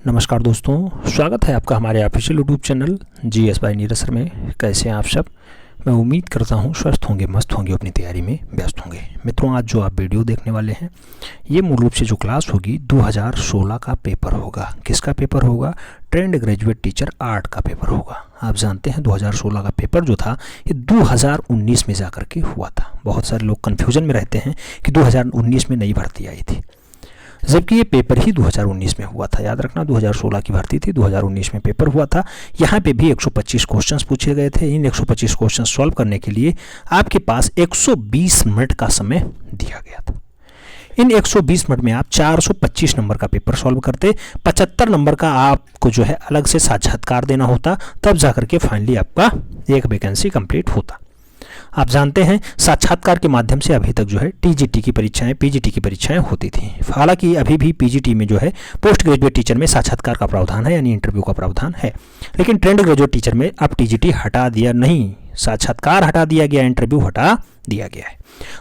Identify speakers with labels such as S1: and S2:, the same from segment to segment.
S1: नमस्कार दोस्तों, स्वागत है आपका हमारे official YouTube channel GS bye Neeraj sir में। कैसे हैं आप सब? मैं उम्मीद करता हूं स्वस्थ होंगे, मस्त होंगे, अपनी तैयारी में व्यस्त होंगे। मित्रों, आज जो आप वीडियो देखने वाले हैं ये मूल रूप से जो क्लास होगी 2016 का पेपर होगा। किसका पेपर होगा? ट्रेंड ग्रेजुएट टीचर आर्ट का पेपर होगा। आप जानते हैं 2016 का पेपर जो था ये 2019 में जाकर के हुआ था। बहुत सारे लोग कन्फ्यूजन में रहते हैं कि 2019 में नई भर्ती आई थी, जबकि ये पेपर ही 2019 में हुआ था। याद रखना, 2016 की भर्ती थी, 2019 में पेपर हुआ था। यहाँ पे भी 125 क्वेश्चंस पूछे गए थे। इन 125 क्वेश्चन सॉल्व करने के लिए आपके पास 120 मिनट का समय दिया गया था। इन 120 मिनट में आप 425 नंबर का पेपर सॉल्व करते, 75 नंबर का आपको जो है अलग से साक्षात्कार देना होता, तब जाकर के फाइनली आपका एक वैकेंसी कंप्लीट होता। आप जानते हैं साक्षात्कार के माध्यम से अभी तक जो है टीजीटी की परीक्षाएं, पीजीटी की परीक्षाएं होती थी। हालांकि अभी भी पीजीटी में जो है पोस्ट ग्रेजुएट टीचर में साक्षात्कार का प्रावधान है, यानी इंटरव्यू का प्रावधान है। लेकिन ट्रेंड ग्रेजुएट टीचर में अब टीजीटी हटा दिया, नहीं, साक्षात्कार हटा दिया गया, इंटरव्यू हटा दिया गया है।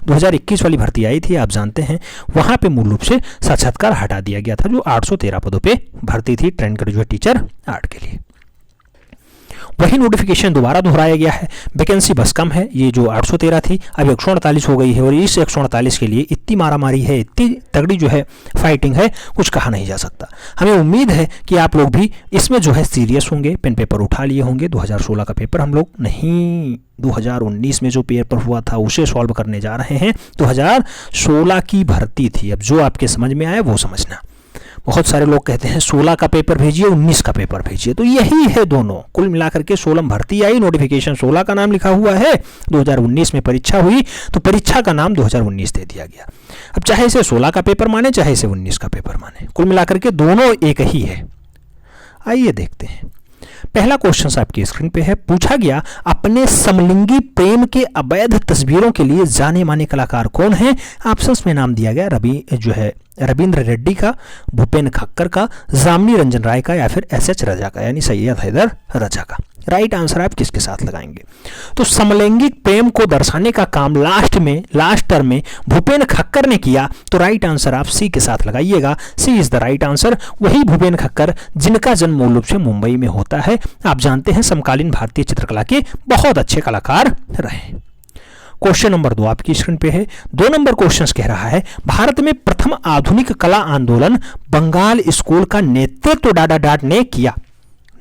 S1: 2021 वाली भर्ती आई थी, आप जानते हैं, वहां पे मूल रूप से साक्षात्कार हटा दिया गया था। जो 813 पदों पे भर्ती थी ट्रेंड ग्रेजुएट टीचर आर्ट के लिए, वही नोटिफिकेशन दोबारा दोहराया गया है। वैकेंसी बस कम है, ये जो 813 थी अब 148 हो गई है। और इस 148 के लिए इतनी मारामारी है, इतनी तगड़ी जो है फाइटिंग है, कुछ कहा नहीं जा सकता। हमें उम्मीद है कि आप लोग भी इसमें जो है सीरियस होंगे, पेन पेपर उठा लिए होंगे। 2016 का पेपर हम लोग नहीं, 2019 में जो पेपर हुआ था उसे सॉल्व करने जा रहे हैं। 2016 की भर्ती थी। अब जो आपके समझ में आया वो समझना। बहुत सारे लोग कहते हैं 16 का पेपर भेजिए, 19 का पेपर भेजिए, तो यही है दोनों। कुल मिलाकर के 16 भर्ती आई, नोटिफिकेशन 16 का नाम लिखा हुआ है। 2019 में परीक्षा हुई तो परीक्षा का नाम 2019 दे दिया गया। अब चाहे इसे 16 का पेपर माने, चाहे इसे 19 का पेपर माने, कुल मिलाकर के दोनों एक ही है। आइए देखते हैं। पहला क्वेश्चन आपकी स्क्रीन पे है। पूछा गया, अपने समलिंगी प्रेम के अवैध तस्वीरों के लिए जाने माने कलाकार कौन हैं? ऑप्शंस में नाम दिया गया रविंद्र रेड्डी का, भूपेन खक्कर का, जामनी रंजन राय का, या फिर एसएच रजा का, यानी सैयद हैदर रजा का। राइट आंसर आप किसके साथ लगाएंगे? तो समलैंगिक प्रेम को दर्शाने का काम लास्ट टर्म में भूपेन खक्कर ने किया, तो राइट आंसर आप सी के साथ लगाइएगा। C is the right answer. वही भूपेन खक्कर जिनका जन्म मूल रूप से मुंबई में होता है। आप जानते हैं समकालीन भारतीय चित्रकला के बहुत अच्छे कलाकार रहे। क्वेश्चन नंबर 2 आपकी स्क्रीन पे है। 2 नंबर क्वेश्चन कह रहा है, भारत में प्रथम आधुनिक कला आंदोलन बंगाल स्कूल का नेतृत्व डाडा डाट ने किया।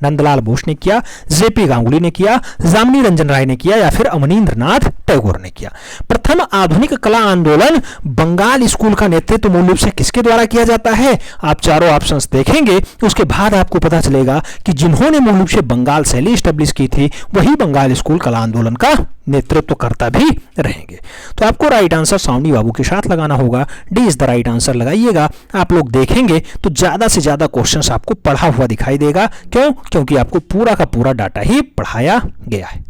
S1: नंदलाल बोस ने किया, जेपी गांगुली ने किया, जामनी रंजन राय ने किया, या फिर अवनींद्रनाथ टैगोर ने किया। प्रथम आधुनिक कला आंदोलन बंगाल स्कूल का नेतृत्व मूल रूप से किसके द्वारा किया जाता है? आप चारों ऑप्शंस देखेंगे, उसके बाद आपको पता चलेगा कि जिन्होंने मूल रूप से बंगाल शैली स्टैब्लिश की थी वही बंगाल स्कूल कला आंदोलन का नेतृत्व करता भी रहेंगे। तो आपको राइट आंसर सावनी बाबू के साथ लगाना होगा। D is the right answer लगाइएगा। आप लोग देखेंगे तो ज्यादा से ज्यादा क्वेश्चंस आपको पढ़ा हुआ दिखाई देगा। क्यों? क्योंकि आपको पूरा का पूरा डाटा ही पढ़ाया गया है।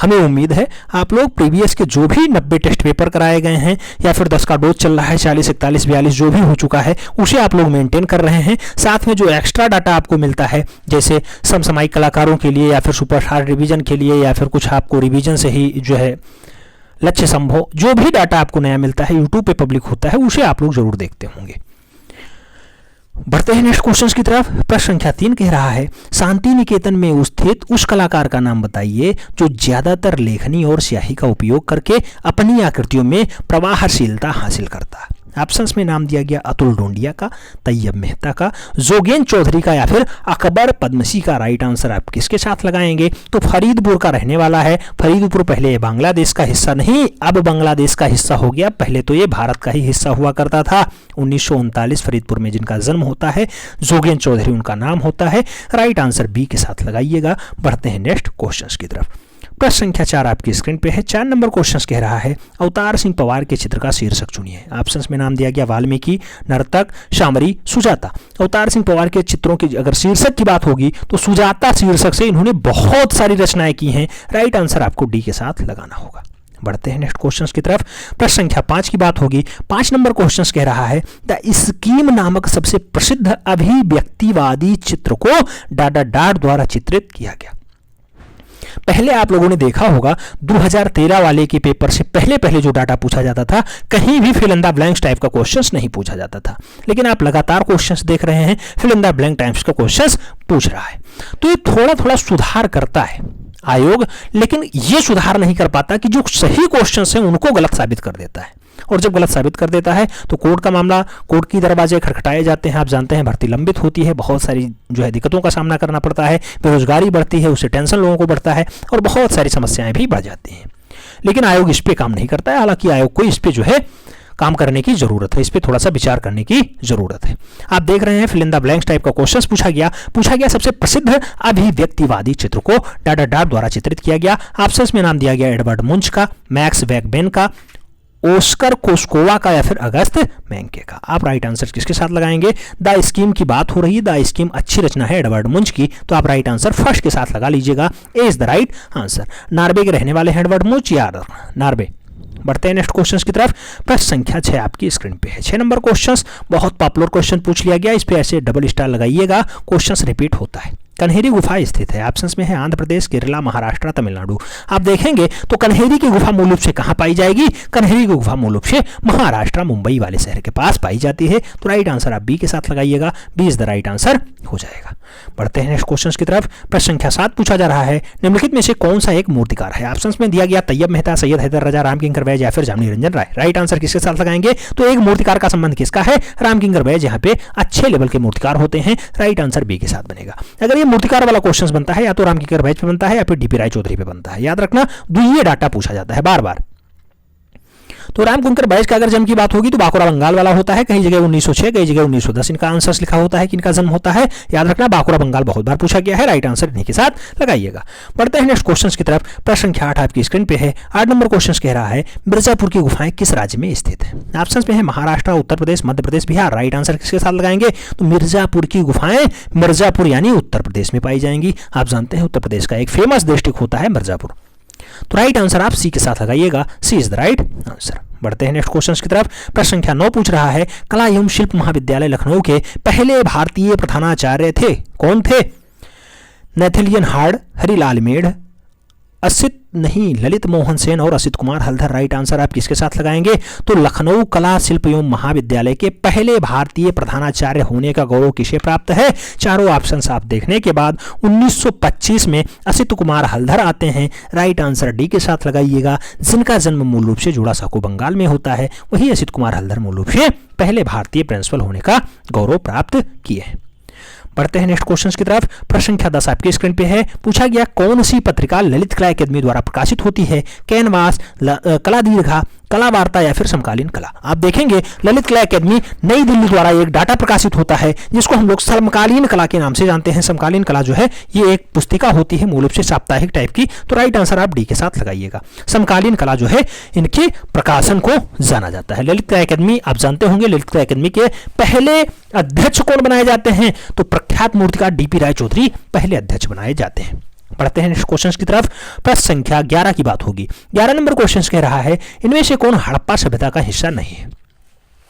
S1: हमें उम्मीद है आप लोग प्रीवियस के जो भी 90 टेस्ट पेपर कराए गए हैं, या फिर 10 का डोज चल रहा है, 40, 41, 42 जो भी हो चुका है, उसे आप लोग मेंटेन कर रहे हैं। साथ में जो एक्स्ट्रा डाटा आपको मिलता है, जैसे समसामयिक कलाकारों के लिए, या फिर सुपरस्टार रिवीजन के लिए, या फिर कुछ आपको रिवीजन से ही जो है लक्ष्य संभव, जो भी डाटा आपको नया मिलता है यूट्यूब पे पब्लिक होता है, उसे आप लोग जरूर देखते होंगे। बढ़ते हैं नेक्स्ट क्वेश्चन की तरफ। प्रश्न संख्या 3 कह रहा है, शांति निकेतन में स्थित उस कलाकार का नाम बताइए जो ज्यादातर लेखनी और स्याही का उपयोग करके अपनी आकृतियों में प्रवाहशीलता हासिल करता है। ऑप्शंस में नाम दिया गया अतुल डोंडिया का, तैयब मेहता का, जोगेन चौधरी का, या फिर अकबर पद्मसी का। राइट आंसर आप किसके साथ लगाएंगे? तो फरीदपुर का रहने वाला है। फरीदपुर पहले बांग्लादेश का हिस्सा नहीं, अब बांग्लादेश का हिस्सा हो गया। पहले तो ये भारत का ही हिस्सा हुआ करता था। 1939 फरीदपुर में जिनका जन्म होता है, जोगेन चौधरी उनका नाम होता है। राइट आंसर बी के साथ लगाइएगा। बढ़ते हैं नेक्स्ट क्वेश्चन की तरफ। प्रश्न संख्या 4 आपकी स्क्रीन पे है। 4 नंबर क्वेश्चन कह रहा है, अवतार सिंह पवार के चित्र का शीर्षक चुनिए। ऑप्शंस में नाम दिया गया वाल्मीकि, नर्तक, शामरी, सुजाता। अवतार सिंह पवार के चित्रों की अगर शीर्षक की बात होगी तो सुजाता शीर्षक से इन्होंने बहुत सारी रचनाएं की हैं। राइट आंसर आपको डी के साथ लगाना होगा। बढ़ते हैं नेक्स्ट क्वेश्चन की तरफ। प्रश्न संख्या 5 की बात होगी। 5 नंबर क्वेश्चन कह रहा है, द स्कीम नामक सबसे प्रसिद्ध अभिव्यक्तिवादी चित्र को डाडा डाट द्वारा चित्रित किया गया। पहले आप लोगों ने देखा होगा 2013 वाले के पेपर से पहले पहले जो डाटा पूछा जाता था, कहीं भी fill in the blanks type का क्वेश्चंस नहीं पूछा जाता था, लेकिन आप लगातार क्वेश्चंस देख रहे हैं fill in the blank types का क्वेश्चंस पूछ रहा है। तो ये थोड़ा थोड़ा सुधार करता है आयोग, लेकिन ये सुधार नहीं कर पाता कि जो सही क्वेश्चंस हैं उनको गलत साबित कर देता है, और जब गलत साबित कर देता है तो कोर्ट का मामला, कोर्ट की दरवाजे खटखटाए जाते हैं। आप जानते हैं भर्ती लंबित होती है, बहुत सारी जो है दिक्कतों का सामना करना पड़ता है, बेरोजगारी बढ़ती है, उससे टेंशन लोगों को बढ़ता है और बहुत सारी समस्याएं भी बढ़ जाती हैं। लेकिन आयोग इस पे काम नहीं करता है, हालांकि आयोग को इस पे जो है काम करने की जरूरत है, इस पे थोड़ा सा विचार करने की जरूरत है। आप देख रहे हैं fill in the blanks type का क्वेश्चन पूछा गया सबसे प्रसिद्ध अभिव्यक्तिवादी चित्र को डाटा डार्ट द्वारा चित्रित किया गया। ऑप्शंस में नाम दिया गया एडवर्ड मुंच का, मैक्स वेगबेन का, ओस्कर कोस्कोवा का या फिर अगस्त मेंके का। आप राइट आंसर किसके साथ लगाएंगे? द स्कीम की बात हो रही है, द स्कीम अच्छी रचना है एडवर्ड मुंच की, तो आप राइट आंसर फर्स्ट के साथ लगा लीजिएगा, A is the right answer. Norway के रहने वाले हैं एडवर्ड मुंच, याद नॉर्वे। बढ़ते हैं नेक्स्ट क्वेश्चन की तरफ। प्रश्न संख्या 6 आपकी स्क्रीन पे है। 6 नंबर क्वेश्चन बहुत पॉपुलर क्वेश्चन पूछ लिया गया, इस पे ऐसे डबल स्टार लगाइएगा, क्वेश्चन रिपीट होता है। कन्हेरी गुफा स्थित है, ऑप्शंस में है आंध्र प्रदेश, केरला, महाराष्ट्र, तमिलनाडु। आप देखेंगे तो कन्हेरी की गुफा मूल रूप से कहां पाई जाएगी? कन्हेरी की गुफा मूल रूप से महाराष्ट्र मुंबई वाले शहर के पास पाई जाती है, तो राइट आंसर आप बी के साथ लगाइएगा, B is the right answer हो जाएगा। बढ़ते हैं नेक्स्ट क्वेश्चन की तरफ। प्रश्न संख्या 7 पूछा जा रहा है, निम्नलिखित में से कौन सा एक मूर्तिकार है? ऑप्शंस में दिया गया तैयब मेहता, सैयद हैदर रजा, रामकिंकर बैज या फिर जामनी रंजन राय। राइट आंसर किसके साथ लगाएंगे? तो एक मूर्तिकार का संबंध किसका है? रामकिंकर बैज, यहाँ पे अच्छे लेवल के मूर्तिकार होते हैं, राइट आंसर बी के साथ बनेगा। अगर ये मूर्तिकार वाला क्वेश्चन बनता है या तो रामकिंकर बैज पे बनता है या फिर डीपी राय चौधरी पे बनता है, याद रखना ये डाटा पूछा जाता है बार बार। तो रामकिंकर बैज का अगर जन्म की बात होगी तो बांकुड़ा बंगाल वाला होता है, कहीं जगह 1906, कहीं जगह 1910 इनका आंसर लिखा होता है कि इनका जन्म होता है, याद रखना बांकुड़ा बंगाल बहुत बार पूछा गया है, राइट आंसर इन्हीं के साथ लगाइएगा। बढ़ते हैं नेक्स्ट क्वेश्चन की तरफ। प्रश्न संख्या 8 आपकी स्क्रीन पे है। 8 नंबर क्वेश्चन कह रहा है मिर्जापुर की गुफाएं किस राज्य में स्थित है? ऑप्शंस में है महाराष्ट्र, उत्तर प्रदेश, मध्य प्रदेश, बिहार। राइट आंसर किसके साथ लगाएंगे? तो मिर्जापुर की गुफाएं मिर्जापुर यानी उत्तर प्रदेश में पाई जाएंगी। आप जानते हैं उत्तर प्रदेश का एक फेमस डिस्ट्रिक्ट होता है मिर्जापुर, तो राइट आंसर आप सी के साथ लगाइएगा, C is the right answer. बढ़ते हैं नेक्स्ट क्वेश्चन की तरफ। प्रश्न संख्या 9 पूछ रहा है कला एवं शिल्प महाविद्यालय लखनऊ के पहले भारतीय प्रधानाचार्य थे, कौन थे? नेथेलियन हार्ड, हरिलाल मेढ़, ललित मोहन सेन और असित कुमार हल्दर। राइट आंसर आप किसके साथ लगाएंगे? तो लखनऊ कला शिल्प एवं महाविद्यालय के पहले भारतीय प्रधानाचार्य होने का गौरव किसे प्राप्त है? चारों ऑप्शंस आप देखने के बाद 1925 में असित कुमार हल्दर आते हैं, राइट आंसर डी के साथ लगाइएगा। जिनका जन्म मूल रूप से जोड़ासांको बंगाल में होता है, वही असित कुमार हल्दर मूल रूप से पहले भारतीय प्रिंसिपल होने का गौरव प्राप्त किए हैं। बढ़ते हैं नेक्स्ट क्वेश्चन की तरफ। प्रश्न संख्या 10 आपकी स्क्रीन पे है। पूछा गया कौन सी पत्रिका ललित कला अकादमी द्वारा प्रकाशित होती है? कैनवास, कला दीर्घा, कला वार्ता या फिर समकालीन कला। आप देखेंगे ललित कला अकादमी नई दिल्ली द्वारा एक डाटा प्रकाशित होता है जिसको हम लोग समकालीन कला के नाम से जानते हैं। समकालीन कला जो है ये एक पुस्तिका होती है मूल रूप से साप्ताहिक टाइप की, तो राइट आंसर आप डी के साथ लगाइएगा। समकालीन कला जो है इनके प्रकाशन को जाना जाता है। ललित कला अकादमी आप जानते होंगे, ललित कला अकादमी के पहले अध्यक्ष कौन बनाए जाते हैं? तो प्रख्यात मूर्तिकार डीपी राय चौधरी पहले अध्यक्ष बनाए जाते हैं। बढ़ते हैं नेक्स्ट क्वेश्चन की तरफ। प्रश्न संख्या 11 की बात होगी। 11 नंबर क्वेश्चन कह रहा है इनमें से कौन हड़प्पा सभ्यता का हिस्सा नहीं है?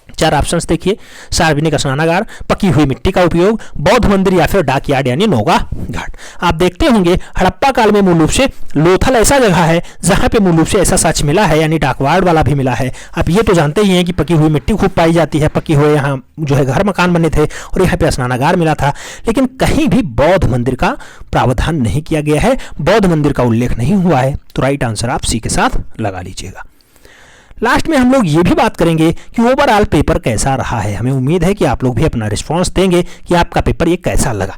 S1: 4 ऑप्शंस देखिए, सार्वजनिक स्नानागार, पकी हुई मिट्टी का उपयोग, बौद्ध मंदिर या फिर डाक यार्ड यानी नौगा घाट। आप देखते होंगे हड़प्पा काल में मूल रूप से लोथल ऐसा जगह है जहां पे मूल रूप से ऐसा सच मिला है, यानी डाकवार्ड वाला भी मिला है। आप ये तो जानते ही हैं कि पकी हुई मिट्टी खूब पाई जाती है, पकी हुए यहाँ जो है घर मकान बने थे और यहाँ पे स्नानागार मिला था, लेकिन कहीं भी बौद्ध मंदिर का प्रावधान नहीं किया गया है, बौद्ध मंदिर का उल्लेख नहीं हुआ है, तो राइट आंसर आप सी के साथ लगा लीजिएगा। लास्ट में हम लोग ये भी बात करेंगे कि ओवरऑल पेपर कैसा रहा है। हमें उम्मीद है कि आप लोग भी अपना रिस्पांस देंगे कि आपका पेपर ये कैसा लगा।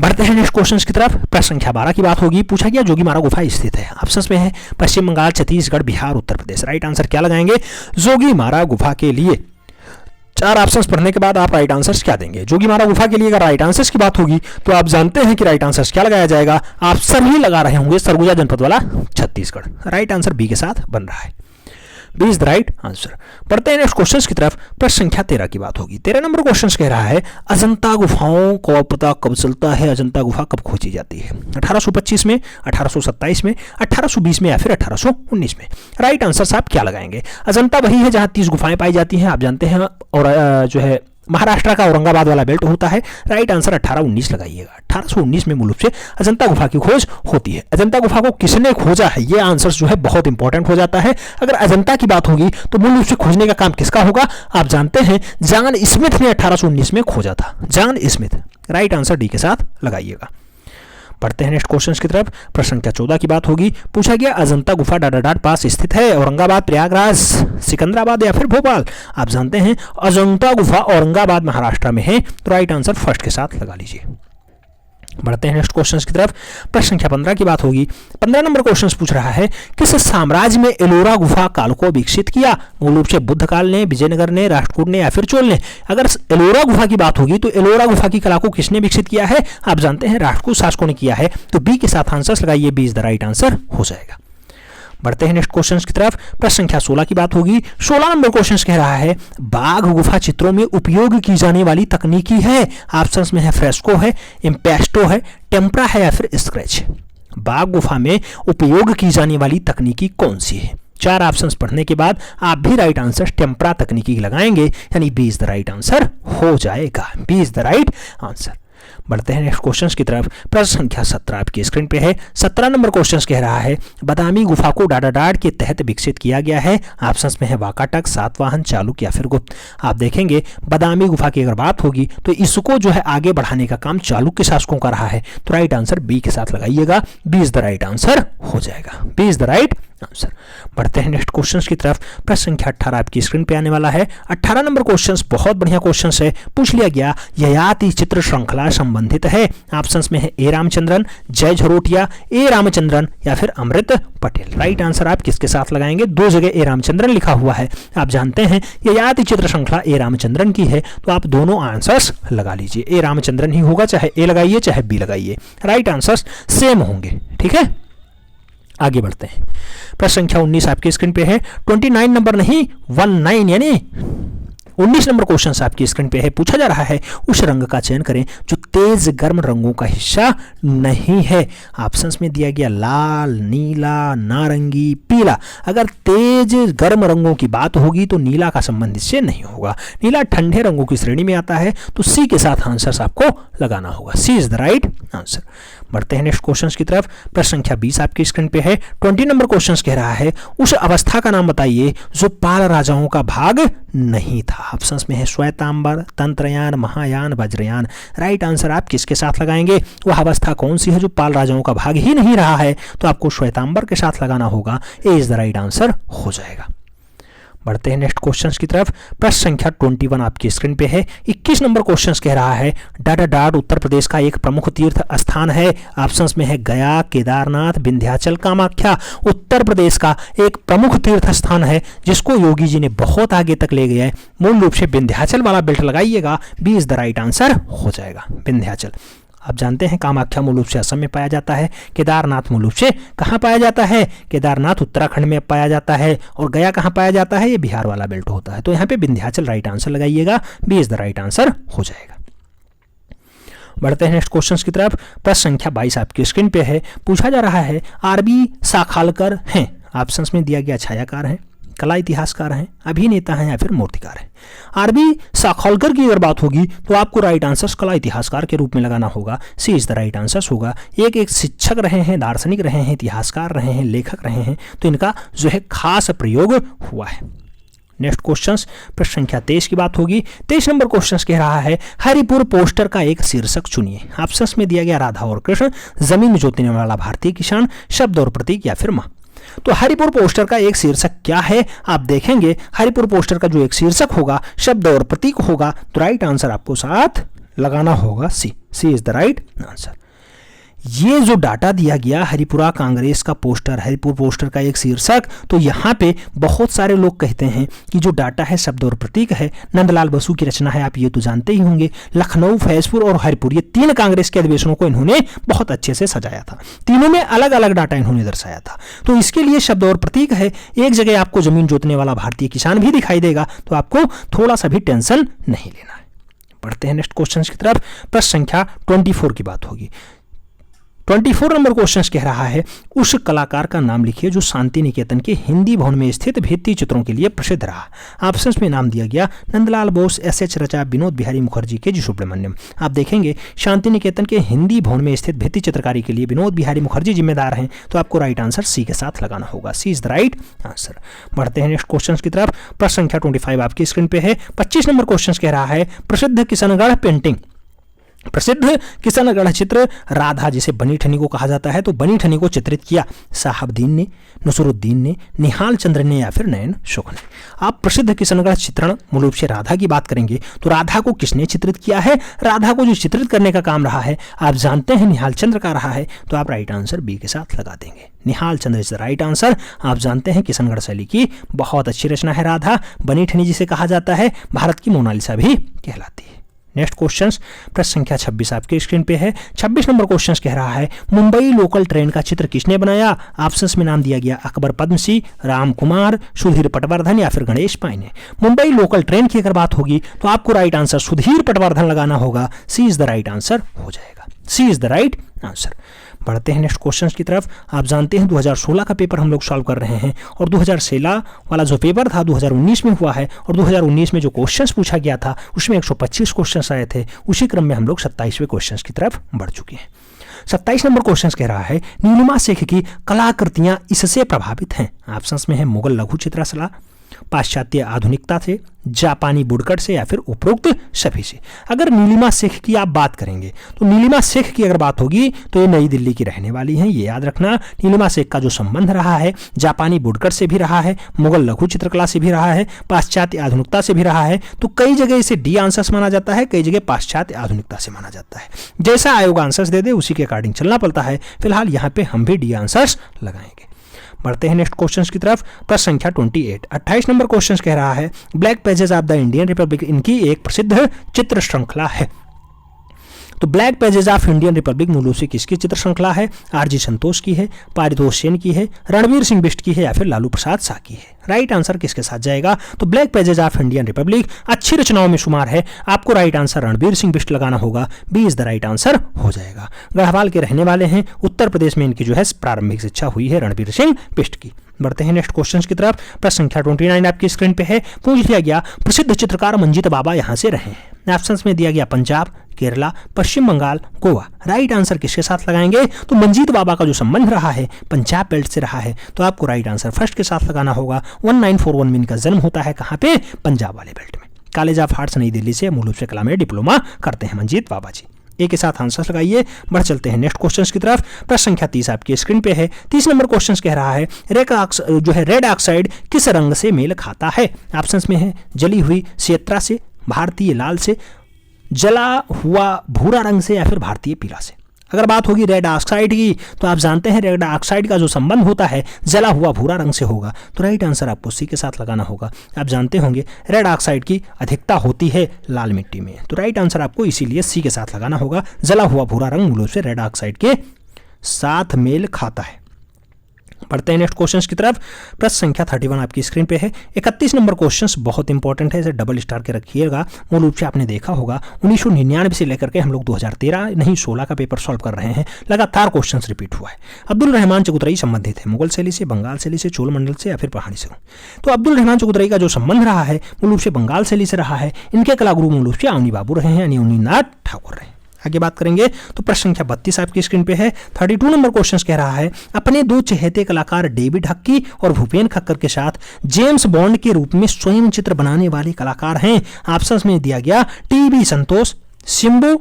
S1: बढ़ते हैं नेक्स्ट क्वेश्चन की तरफ। प्रश्न संख्या 12 की बात होगी। पूछा गया जोगीमारा गुफा स्थित है। ऑप्शंस में है पश्चिम बंगाल, छत्तीसगढ़, बिहार, उत्तर प्रदेश। राइट आंसर क्या लगाएंगे जोगीमारा गुफा के लिए? 4 ऑप्शंस पढ़ने के बाद आप राइट आंसर्स क्या देंगे? जोगीमारा गुफा के लिए अगर राइट आंसर्स की बात होगी तो आप जानते हैं कि राइट आंसर्स क्या लगाया जाएगा। आप सभी लगा रहे होंगे सरगुजा जनपद वाला छत्तीसगढ़। राइट आंसर बी के साथ बन रहा है, B is the right answer. बढ़ते हैं नेक्स्ट क्वेश्चन की तरफ। प्रश्न संख्या 13 की बात होगी। 13 नंबर क्वेश्चन कह रहा है अजंता गुफाओं को पता कब चलता है? अजंता गुफा कब खोजी जाती है? 1825 में, 1827 में, 1820 में या फिर 1819 में? राइट आंसर आप क्या लगाएंगे? अजंता वही है जहां 30 गुफाएं पाई जाती हैं, आप जानते हैं, और जो है महाराष्ट्र का औरंगाबाद वाला बेल्ट होता है। राइट आंसर 1819 लगाइएगा। 1819 में मूल रूप से अजंता गुफा की खोज होती है। अजंता गुफा को किसने खोजा है, ये आंसर जो है बहुत इंपॉर्टेंट हो जाता है। अगर अजंता की बात होगी तो मूल रूप से खोजने का काम किसका होगा, आप जानते हैं जॉन स्मिथ ने 1819 में खोजा था। John Smith, right answer D के साथ लगाइएगा। पढ़ते हैं नेक्स्ट क्वेश्चन की तरफ। प्रश्न संख्या 14 की बात होगी। पूछा गया अजंता गुफा डाडाडाट पास स्थित है, औरंगाबाद, प्रयागराज, सिकंदराबाद या फिर भोपाल। आप जानते हैं अजंता गुफा औरंगाबाद महाराष्ट्र में है, तो राइट आंसर फर्स्ट के साथ लगा लीजिए। बढ़ते हैं नेक्स्ट क्वेश्चन की तरफ। प्रश्न संख्या 15 की बात होगी। 15 नंबर क्वेश्चन पूछ रहा है किस साम्राज्य में एलोरा गुफा काल को विकसित किया। मूल रूप से बुद्ध काल ने, विजयनगर ने, राष्ट्रकूट ने या फिर चोल ने। अगर एलोरा गुफा की बात होगी तो एलोरा गुफा की कला को किसने विकसित किया है, आप जानते हैं राष्ट्रकूट शासकों ने किया है, तो बी के साथ आंसर लगाइए। B is the right answer हो जाएगा। बढ़ते हैं नेक्स्ट क्वेश्चन की तरफ। प्रश्न संख्या 16 की बात होगी। 16 नंबर क्वेश्चन कह रहा है बाघ गुफा चित्रों में उपयोग की जाने वाली तकनीकी है। ऑप्शंस में है फ्रेस्को है, इम्पेस्टो है, टेम्परा है या फिर स्क्रैच। बाघ गुफा में उपयोग की जाने वाली तकनीकी कौन सी है। 4 ऑप्शंस पढ़ने के बाद आप भी राइट आंसर टेम्परा तकनीकी लगाएंगे, यानी B is the right answer हो जाएगा। B is the right answer. बढ़ते हैं नेक्स्ट क्वेश्चन की तरफ। प्रश्न संख्या 17 आपकी स्क्रीन पे है। 17 नंबर क्वेश्चन कह रहा है बादामी गुफा को डाडाडाट के तहत विकसित किया गया है। ऑप्शंस में है वाकाटक, सातवाहन, चालुक्य या फिर गुप्त। आप देखेंगे बादामी गुफा की अगर बात होगी तो इसको जो है आगे बढ़ाने का काम चालुक्य शासकों का रहा है, तो राइट आंसर बी के साथ लगाइएगा। B is the right answer हो जाएगा। B is the right answer. बढ़ते हैं नेक्स्ट क्वेश्चन की तरफ। प्रश्न संख्या 18 आपकी स्क्रीन पे आने वाला है। 18 नंबर क्वेश्चन बहुत बढ़िया क्वेश्चन है। पूछ लिया गया ययाति चित्र श्रृंखला संबंधित है। ऑप्शंस में है ए रामचंद्रन, जय झरोटिया, ए रामचंद्रन या फिर अमृत पटेल। राइट आंसर आप किसके साथ लगाएंगे, 2 जगह ए रामचंद्रन लिखा हुआ है। आप जानते हैं ययाति चित्र श्रृंखला ए रामचंद्रन की है, तो आप दोनों आंसर्स लगा लीजिए। ए रामचंद्रन ही होगा, चाहे ए लगाइए चाहे बी लगाइए, राइट आंसर्स सेम होंगे। ठीक है, आगे बढ़ते हैं। प्रश्न संख्या 19 आपकी स्क्रीन पे है। 29 नंबर नहीं 19 यानी 19 नंबर क्वेश्चन आपकी स्क्रीन पे है। पूछा जा रहा है उस रंग का चयन करें जो तेज गर्म रंगों का हिस्सा नहीं है। ऑप्शंस में दिया गया लाल, नीला, नारंगी, पीला। अगर तेज गर्म रंगों की बात होगी तो नीला का संबंध इससे नहीं होगा। नीला ठंडे रंगों की श्रेणी में आता है, तो सी के साथ आंसर आपको लगाना होगा। C is the right answer. बढ़ते हैं नेक्स्ट क्वेश्चन की तरफ। प्रश्न संख्या 20 आपकी स्क्रीन पे है। 20 नंबर क्वेश्चन कह रहा है उस अवस्था का नाम बताइए जो पाल राजाओं का भाग नहीं था। ऑप्शंस में है श्वेतांबर, तंत्रयान, महायान, वज्रयान। राइट आंसर आप किसके साथ लगाएंगे, वह अवस्था कौन सी है जो पाल राजाओं का भाग ही नहीं रहा है, तो आपको श्वेतांबर के साथ लगाना होगा। A is the right answer हो जाएगा। बढ़ते हैं नेक्स्ट क्वेश्चन की तरफ। प्रश्न संख्या 21 आपकी स्क्रीन पे है। 21 नंबर क्वेश्चन कह रहा है डाडाडाट उत्तर प्रदेश का एक प्रमुख तीर्थ स्थान है। ऑप्शंस में है गया, केदारनाथ, विंध्याचल, कामाख्या। उत्तर प्रदेश का एक प्रमुख तीर्थ स्थान है जिसको योगी जी ने बहुत आगे तक ले गया है। मूल रूप से विंध्याचल वाला बेल्ट लगाइएगा। B is the right answer हो जाएगा, विंध्याचल। आप जानते हैं कामाख्या मूल रूप से असम में पाया जाता है, केदारनाथ मूल रूप से कहाँ पाया जाता है, केदारनाथ उत्तराखंड में पाया जाता है, और गया कहाँ पाया जाता है, ये बिहार वाला बेल्ट होता है। तो यहाँ पे विंध्याचल राइट आंसर लगाइएगा। B is the right answer हो जाएगा। बढ़ते हैं नेक्स्ट क्वेश्चन की तरफ। प्रश्न संख्या 22 आपकी स्क्रीन पे है। पूछा जा रहा है आरबी साखालकर हैं। ऑप्शंस में दिया गया छायाकार हैं, कला इतिहासकार हैं, अभिनेता हैं या फिर मूर्तिकार हैं। आरबी साखोलकर की अगर बात होगी तो आपको राइट आंसर कला इतिहासकार के रूप में लगाना होगा। C is the right answer होगा। एक शिक्षक रहे हैं, दार्शनिक रहे हैं, इतिहासकार रहे हैं, लेखक रहे हैं, तो इनका जो है खास प्रयोग हुआ है। नेक्स्ट क्वेश्चन प्रश्न संख्या 23 की बात होगी। 23 नंबर क्वेश्चन कह रहा है हरिपुर पोस्टर का एक शीर्षक चुनिए। ऑप्शंस में दिया गया राधा और कृष्ण, जमीन जोतने वाला भारतीय किसान, शब्द और प्रतीक या फिर मां। तो हरिपुर पोस्टर का एक शीर्षक क्या है, आप देखेंगे हरिपुर पोस्टर का जो एक शीर्षक होगा शब्द और प्रतीक होगा, तो राइट आंसर आपको साथ लगाना होगा सी। सी इज द राइट आंसर। ये जो डाटा दिया गया हरिपुरा कांग्रेस का पोस्टर, हरिपुर पोस्टर का एक शीर्षक, तो यहाँ पे बहुत सारे लोग कहते हैं कि जो डाटा है शब्द और प्रतीक है, नंदलाल बसु की रचना है, आप ये तो जानते ही होंगे। लखनऊ, फैजपुर और हरिपुर, ये 3 कांग्रेस के अधिवेशनों को इन्होंने बहुत अच्छे से सजाया था। तीनों में अलग अलग डाटा इन्होंने दर्शाया था, तो इसके लिए शब्द और प्रतीक है। एक जगह आपको जमीन जोतने वाला भारतीय किसान भी दिखाई देगा, तो आपको थोड़ा सा भी टेंशन नहीं लेना है। बढ़ते हैं नेक्स्ट क्वेश्चन की तरफ। प्रश्न संख्या 24 की बात होगी। 24 नंबर क्वेश्चन कह रहा है उस कलाकार का नाम लिखिए जो शांति निकेतन के हिंदी भवन में स्थित भित्ति चित्रों के लिए प्रसिद्ध रहा। ऑप्शंस में नाम दिया गया नंदलाल बोस, एस.एच. रचा, विनोद बिहारी मुखर्जी, के.जी. सुब्रमण्यम। आप देखेंगे शांति निकेतन के हिंदी भवन में स्थित भित्ति चित्रकारी के लिए विनोद बिहारी मुखर्जी जिम्मेदार हैं, तो आपको राइट आंसर सी के साथ लगाना होगा। C is the right answer. बढ़ते हैं नेक्स्ट क्वेश्चन की तरफ। प्रश्न संख्या 25 आपकी स्क्रीन पे है। 25 नंबर क्वेश्चन कह रहा है प्रसिद्ध किशनगढ़ पेंटिंग, प्रसिद्ध किशनगढ़ चित्र राधा जिसे बनी ठनी को कहा जाता है, तो बनी ठनी को चित्रित किया साहबदीन ने, नसरुद्दीन ने, निहाल चंद्र ने या फिर नयन शुक ने। आप प्रसिद्ध किशनगढ़ चित्रण मूल रूप से राधा की बात करेंगे तो राधा को किसने चित्रित किया है? राधा को जो चित्रित करने का काम रहा है आप जानते हैं निहाल चंद्र का रहा है, तो आप राइट आंसर बी के साथ लगा देंगे। निहाल चंद्र इज द राइट आंसर। आप जानते हैं किशनगढ़ शैली की बहुत अच्छी रचना है राधा। बनी ठनी जिसे कहा जाता है भारत की मोनालिसा भी कहलाती है। नेक्स्ट क्वेश्चन प्रश्न संख्या 26 आपके स्क्रीन पे है। 26 नंबर क्वेश्चन कह रहा है मुंबई लोकल ट्रेन का चित्र किसने बनाया? ऑप्शंस में नाम दिया गया अकबर पद्मसी, राम कुमार, सुधीर पटवर्धन या फिर गणेश पाई ने। मुंबई लोकल ट्रेन की अगर बात होगी तो आपको राइट आंसर सुधीर पटवर्धन लगाना होगा। C is the right answer हो जाएगा। सी इज द राइट आंसर। बढ़ते हैं नेक्स्ट क्वेश्चन की तरफ। आप जानते हैं 2016 का पेपर हम लोग सॉल्व कर रहे हैं और 2016 वाला जो पेपर था 2019 में हुआ है और 2019 में जो क्वेश्चंस पूछा गया था उसमें 125 क्वेश्चंस आए थे। उसी क्रम में हम लोग 27वें क्वेश्चन की तरफ बढ़ चुके हैं। 27 नंबर क्वेश्चन कह रहा है नीलिमा शेख की कलाकृतियां इससे प्रभावित हैं। ऑप्शंस में है मुगल लघु चित्रकला, पाश्चात्य आधुनिकता से, जापानी वुडकट से या फिर उपरोक्त सभी से। अगर नीलिमा शेख की आप बात करेंगे तो नीलिमा शेख की अगर बात होगी तो ये नई दिल्ली की रहने वाली हैं, ये याद रखना। नीलिमा शेख का जो संबंध रहा है जापानी वुडकट से भी रहा है, मुगल लघु चित्रकला से भी रहा है, पाश्चात्य आधुनिकता से भी रहा है। तो कई जगह इसे डी आंसर्स माना जाता है, कई जगह पाश्चात्य आधुनिकता से माना जाता है। जैसा आयोग आंसर्स दे दे उसी के अकॉर्डिंग चलना पड़ता है। फिलहाल यहाँ पे हम भी डी आंसर्स लगाएंगे। बढ़ते हैं नेक्स्ट क्वेश्चन की तरफ। प्रश्न संख्या 28 28 नंबर क्वेश्चन कह रहा है black pages of the Indian Republic इनकी एक प्रसिद्ध चित्र श्रृंखला है। तो black pages of Indian Republic मूल रूप से किसकी चित्र श्रृंखला है? आरजी संतोष की है, पारितोष सेन की है, रणवीर सिंह बिष्ट की है या फिर लालू प्रसाद शाह की है। राइट आंसर किसके साथ जाएगा? तो black pages of Indian republic अच्छी रचनाओं में शुमार है। आपको राइट आंसर रणवीर सिंह बिष्ट लगाना होगा। B is the right answer हो जाएगा। गढ़वाल के रहने वाले हैं, उत्तर प्रदेश में इनकी जो है प्रारंभिक शिक्षा हुई है रणवीर सिंह बिष्ट की। बढ़ते हैं नेक्स्ट क्वेश्चन की तरफ। प्रश्न संख्या 29 आपकी स्क्रीन पे है। पूछ लिया गया प्रसिद्ध चित्रकार मंजीत बाबा यहां से रहे हैं। ऑप्शंस में दिया गया पंजाब, केरला, पश्चिम बंगाल, गोवा। राइट आंसर किसके साथ लगाएंगे? तो मंजीत बाबा का जो संबंध रहा है पंजाब बेल्ट से रहा है, तो आपको राइट आंसर फर्स्ट के साथ लगाना होगा। 1941 में इनका जन्म होता है कहाँ पे? पंजाब वाले बेल्ट में। कॉलेज ऑफ आर्ट्स नई दिल्ली से मूल रूप से कला में डिप्लोमा करते हैं मंजीत बाबा जी। एक के साथ आंसर लगाइए। बढ़ चलते हैं नेक्स्ट क्वेश्चन की तरफ। प्रश्न संख्या 30 आपकी स्क्रीन पे है। 30 नंबर क्वेश्चन कह रहा है रेड ऑक्साइड किस रंग से मेल खाता है? ऑप्शंस में है जली हुई सियत्रा से, भारतीय लाल से, जला हुआ भूरा रंग से या फिर भारतीय पीला से। अगर बात होगी रेड ऑक्साइड की तो आप जानते हैं रेड ऑक्साइड का जो संबंध होता है जला हुआ भूरा रंग से होगा, तो राइट आंसर आपको सी के साथ लगाना होगा। आप जानते होंगे रेड ऑक्साइड की अधिकता होती है लाल मिट्टी में, तो राइट आंसर आपको इसीलिए सी के साथ लगाना होगा। जला हुआ भूरा रंग मूल रूप से रेड ऑक्साइड के साथ मेल खाता है। बढ़ते हैं नेक्स्ट क्वेश्चन की तरफ। प्रश्न संख्या 31 आपकी स्क्रीन पे है। 31 नंबर क्वेश्चन बहुत इंपॉर्टेंट है, इसे डबल स्टार के रखिएगा। मूल रूप से आपने देखा होगा 1999 से लेकर के हम लोग 2013 नहीं 16 का पेपर सॉल्व कर रहे हैं। लगातार क्वेश्चन रिपीट हुआ है। अब्दुल रहमान चगुतरई संबंधित है मुगल शैली से, बंगाल शैली से, चोल मंडल से या फिर पहाड़ी से। तो अब्दुल रहमान चगुतरई का जो संबंध रहा है मूल रूप से बंगाल शैली से रहा है। इनके कलागुरु मूल रूप से अवनी बाबू रहे हैं, यानी अवनीनाथ ठाकुर रहे। आगे बात करेंगे तो प्रश्न संख्या 32 आपकी स्क्रीन पे है। 32 नंबर क्वेश्चन कह रहा है अपने दो चहेते कलाकार डेविड हक्की और भूपेन खक्कर के साथ जेम्स बॉन्ड के रूप में स्वयं चित्र बनाने वाले कलाकार हैं। ऑप्शंस में दिया गया टीबी संतोष, शिंबू